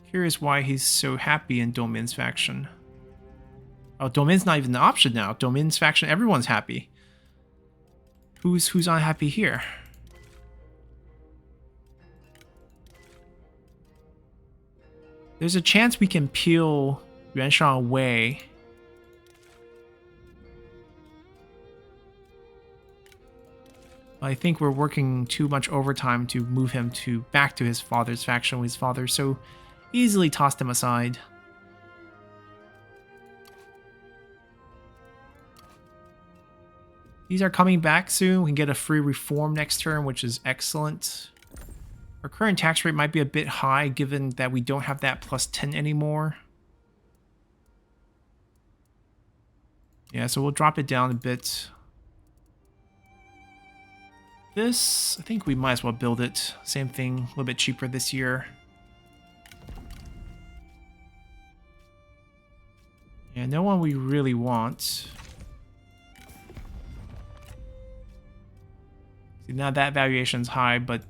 [SPEAKER 1] Curious why he's so happy in Domin's faction. Oh, Domin's not even an option now. Domin's faction, everyone's happy. Who's unhappy here? There's a chance we can peel Yuanshan away. I think we're working too much overtime to move him back to his father's faction with his father so easily tossed him aside. These are coming back soon. We can get a free reform next turn, which is excellent. Our current tax rate might be a bit high given that we don't have that plus 10 anymore. Yeah, so we'll drop it down a bit. This, I think we might as well build it. Same thing, a little bit cheaper this year. Yeah, no one we really want. See, now that valuation's high, but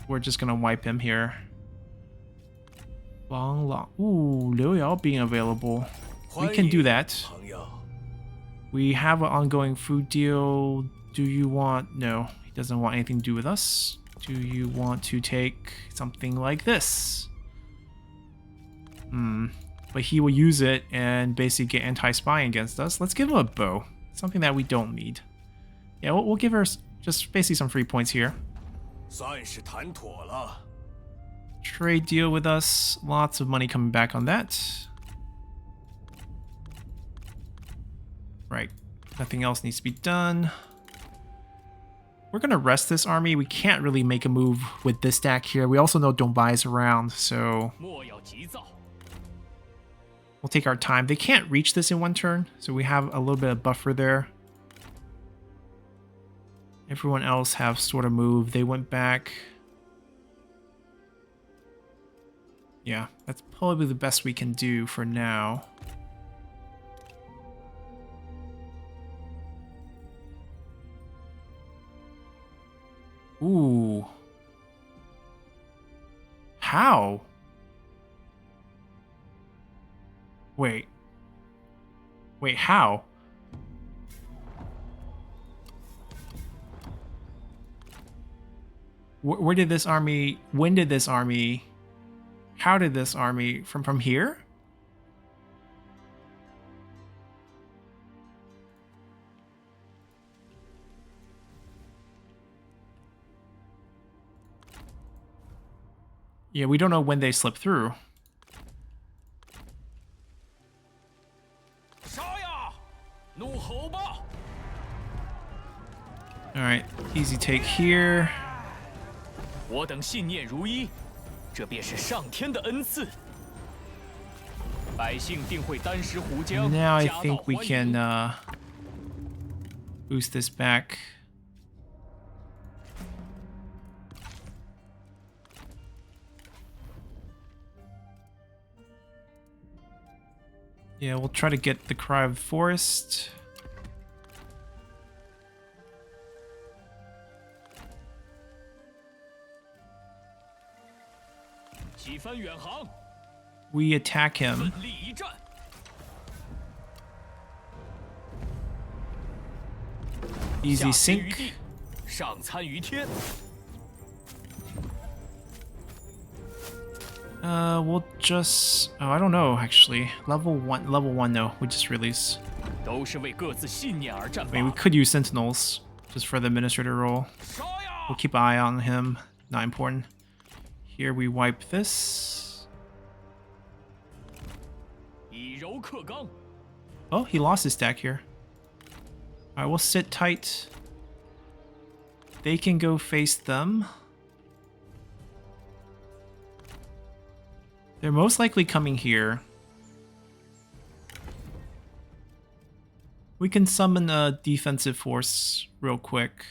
[SPEAKER 1] we're just gonna wipe him here. Long, long. Ooh, Liu Yao being available. We can do that. We have an ongoing food deal. Do you want... No, he doesn't want anything to do with us. Do you want to take something like this? But he will use it and basically get anti-spying against us. Let's give him a bow. Something that we don't need. Yeah, we'll give her just basically some free points here. Trade deal with us. Lots of money coming back on that. Right. Nothing else needs to be done. We're going to rest this army. We can't really make a move with this stack here. We also know Dongbei is around, so... We'll take our time. They can't reach this in one turn, so we have a little bit of buffer there. Everyone else have sort of moved. They went back. Yeah, that's probably the best we can do for now. Ooh. How? Wait. Wait, how? Where did this army... When did this army... How did this army... From here? Yeah, we don't know when they slip through.
[SPEAKER 2] 杀呀！怒吼吧！
[SPEAKER 1] Alright, easy take here.
[SPEAKER 2] 我等信念如一，这便是上天的恩赐。百姓定会丹石湖江
[SPEAKER 1] Now I
[SPEAKER 2] 夹道
[SPEAKER 1] think we
[SPEAKER 2] 欢迎。
[SPEAKER 1] can boost this back. Yeah, we'll try to get the Cry of the Forest.
[SPEAKER 2] 几番远航，
[SPEAKER 1] We attack him.
[SPEAKER 2] 奋力一战。
[SPEAKER 1] Easy
[SPEAKER 2] 下潜于
[SPEAKER 1] sink.
[SPEAKER 2] 地，上参于天。
[SPEAKER 1] We'll just... Oh, I don't know, actually. Level 1, no. We just release.
[SPEAKER 2] 都是为各自信念而战
[SPEAKER 1] I mean, we
[SPEAKER 2] 罢。
[SPEAKER 1] could use Sentinels just for the Administrator role.
[SPEAKER 2] 杀呀！
[SPEAKER 1] We'll keep an eye on him. Not important. Here we wipe this.
[SPEAKER 2] 以柔克刚，
[SPEAKER 1] Oh, he lost his stack here. Alright, we'll sit tight. They can go face them. They're most likely coming here. We can summon a defensive force real quick.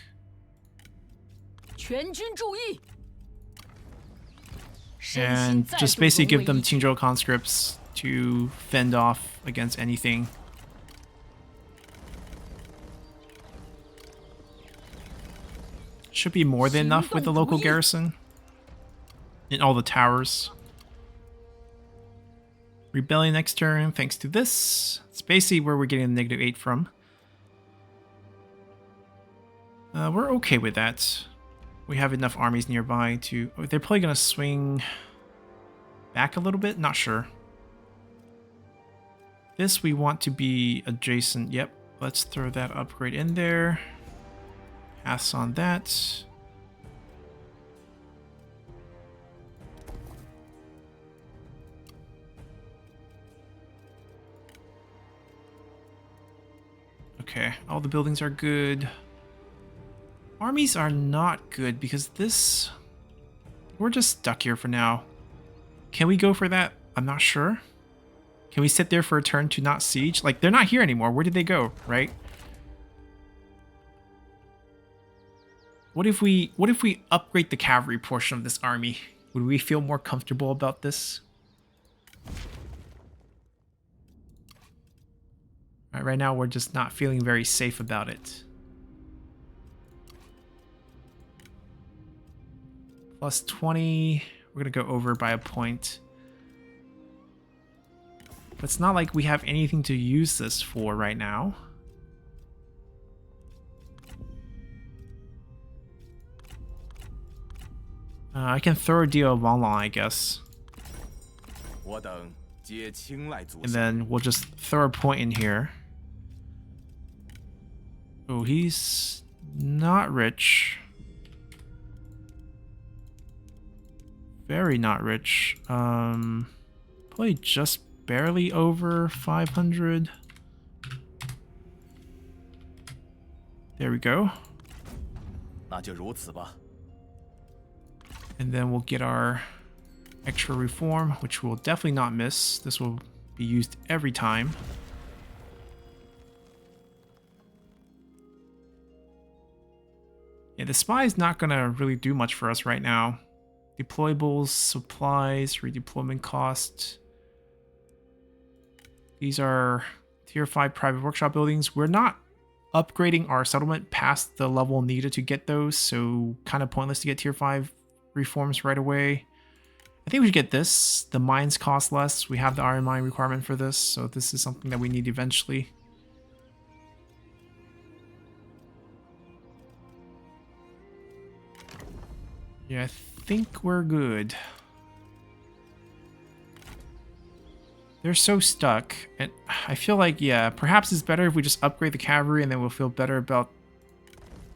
[SPEAKER 3] 全军注意！身
[SPEAKER 1] And
[SPEAKER 3] 心再
[SPEAKER 1] just
[SPEAKER 3] 度
[SPEAKER 1] basically
[SPEAKER 3] 融
[SPEAKER 1] give
[SPEAKER 3] 为
[SPEAKER 1] them
[SPEAKER 3] 一体
[SPEAKER 1] Qingzhou conscripts to fend off against anything. Should be more than enough with the local garrison. In all the towers. Rebellion next turn, thanks to this. It's basically where we're getting the -8 from. We're okay with that. We have enough armies nearby to... Oh, they're probably going to swing back a little bit? Not sure. This we want to be adjacent. Yep, let's throw that upgrade in there. Pass on that. Okay, all the buildings are good. Armies are not good because this... We're just stuck here for now. Can we go for that? I'm not sure. Can we sit there for a turn to not siege? Like, they're not here anymore. Where did they go, right? What if we upgrade the cavalry portion of this army? Would we feel more comfortable about this? Right now, we're just not feeling very safe about it. Plus 20. We're going to go over by a point. But it's not like we have anything to use this for right now. I can throw a deal of Wanglang, I guess.
[SPEAKER 4] 我等皆青睐祖
[SPEAKER 1] And
[SPEAKER 4] 上，
[SPEAKER 1] then we'll just throw a point in here. Oh, he's not rich. Very not rich. Probably just barely over 500. There we go.
[SPEAKER 4] 那就如此吧。
[SPEAKER 1] And then we'll get our extra reform, which we'll definitely not miss. This will be used every time. Yeah, the spy is not going to really do much for us right now. Deployables, supplies, redeployment cost. These are tier 5 private workshop buildings. We're not upgrading our settlement past the level needed to get those, so kind of pointless to get tier 5 reforms right away. I think we should get this. The mines cost less. We have the iron mine requirement for this, so this is something that we need eventually. Yeah, I think we're good. They're so stuck, and I feel like, yeah, perhaps it's better if we just upgrade the cavalry and then we'll feel better about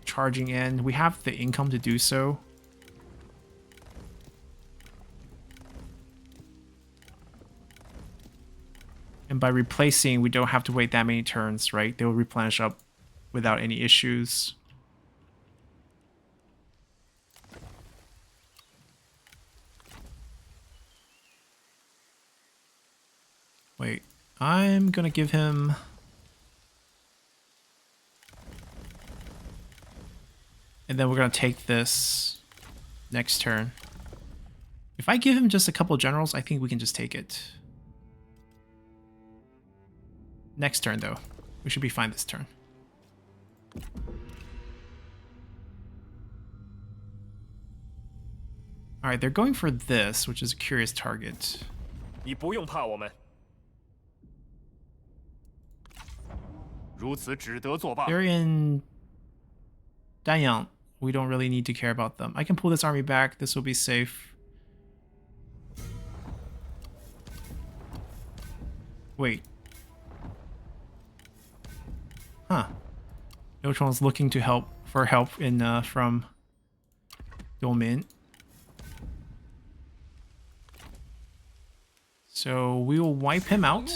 [SPEAKER 1] charging in. We have the income to do so. And by replacing, we don't have to wait that many turns, right? They'll replenish up without any issues. Wait, I'm gonna give him... And then we're gonna take this next turn. If I give him just a couple of generals, I think we can just take it. Next turn, though. We should be fine this turn. Alright, they're going for this, which is a curious target.
[SPEAKER 2] 你不用怕我们，如此只得作罢。
[SPEAKER 1] They're in Danyang. We don't really need to care about them. I can pull this army back. This will be safe. Wait. Huh. Neutron's looking to help in from Domin. So we will wipe him out.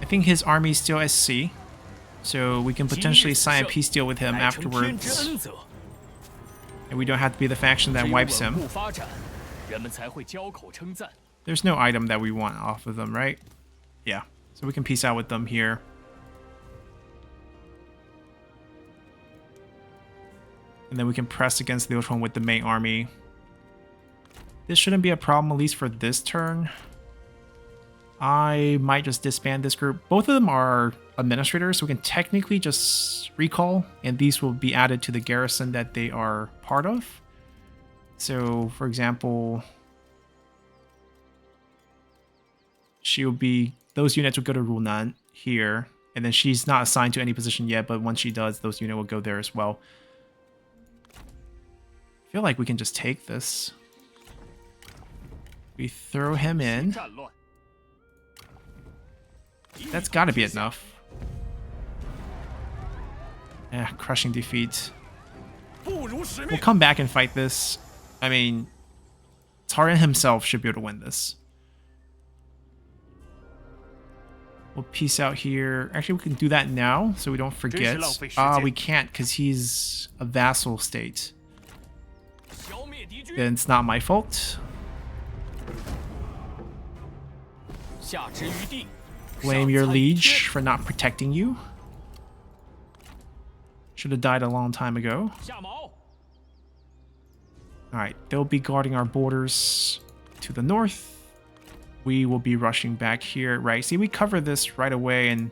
[SPEAKER 1] I think his army is still SC, so we can potentially sign a peace deal with him afterwards. And we don't have to be the faction that wipes him. There's no item that we want off of them, right? Yeah, so we can peace out with them here. And then we can press against Liuchong with the main army. This shouldn't be a problem, at least for this turn. I might just disband this group. Both of them are administrators, so we can technically just recall, and these will be added to the garrison that they are part of. So, for example, those units will go to Runan here, and then she's not assigned to any position yet, but once she does, those units will go there as well. I feel like we can just take this. We throw him in. That's gotta be enough. Yeah, crushing defeat. We'll come back and fight this. I mean, Taran himself should be able to win this. We'll peace out here. Actually, we can do that now so we don't forget. We can't because he's a vassal state. Then it's not my fault. Blame your liege for not protecting you. Should have died a long time ago. Alright, they'll be guarding our borders to the north. We will be rushing back here. Right, see, we cover this right away, and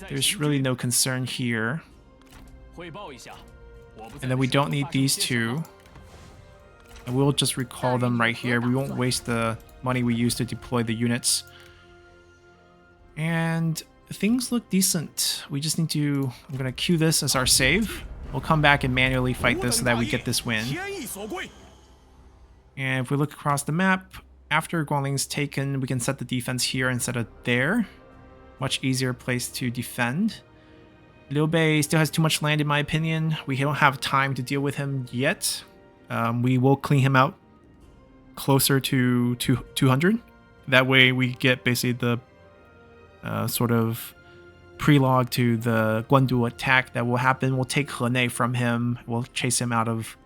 [SPEAKER 1] there's really no concern here. And then we don't need these two. And we'll just recall them right here. We won't waste the money we used to deploy the units. And things look decent. We just need to... I'm going to queue this as our save. We'll come back and manually fight this so that we get this win. And if we look across the map, after Guangling's taken, we can set the defense here instead of there. Much easier place to defend. Liu Bei still has too much land in my opinion. We don't have time to deal with him yet. We will clean him out closer to 200. That way we get basically the sort of prelogue to the Guandu attack that will happen. We'll take Henei from him. We'll chase him out of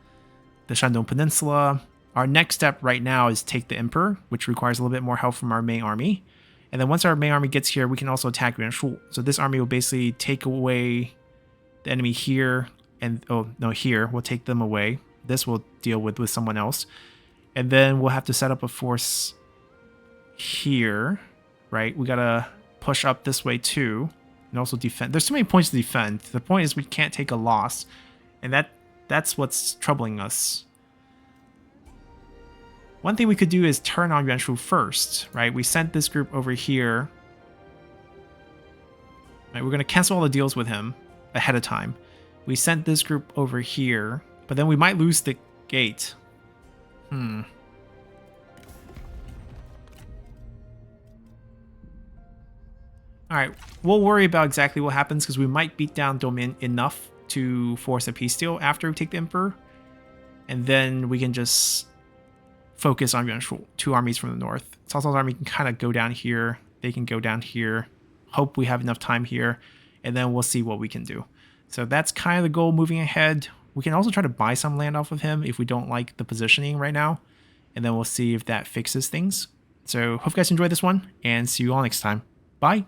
[SPEAKER 1] the Shandong Peninsula. Our next step right now is take the Emperor, which requires a little bit more help from our main army. And then once our main army gets here, we can also attack Yuanshu. So this army will basically take away the enemy here, and here. We'll take them away. This we'll deal with someone else. And then we'll have to set up a force here, right? We gotta push up this way too, and also defend. There's too many points to defend. The point is we can't take a loss, and that's what's troubling us. One thing we could do is turn on Yuanshu first, right? We sent this group over here. Right, we're gonna cancel all the deals with him ahead of time. We sent this group over here, but then we might lose the gate. Alright, we'll worry about exactly what happens because we might beat down Domin enough to force a peace deal after we take the Emperor. And then we can just focus on Yuanshu, 2 armies from the north. Cao Cao's army can kind of go down here. They can go down here. Hope we have enough time here, and then we'll see what we can do. So that's kind of the goal moving ahead. We can also try to buy some land off of him if we don't like the positioning right now, and then we'll see if that fixes things. So hope you guys enjoyed this one, and see you all next time. Bye!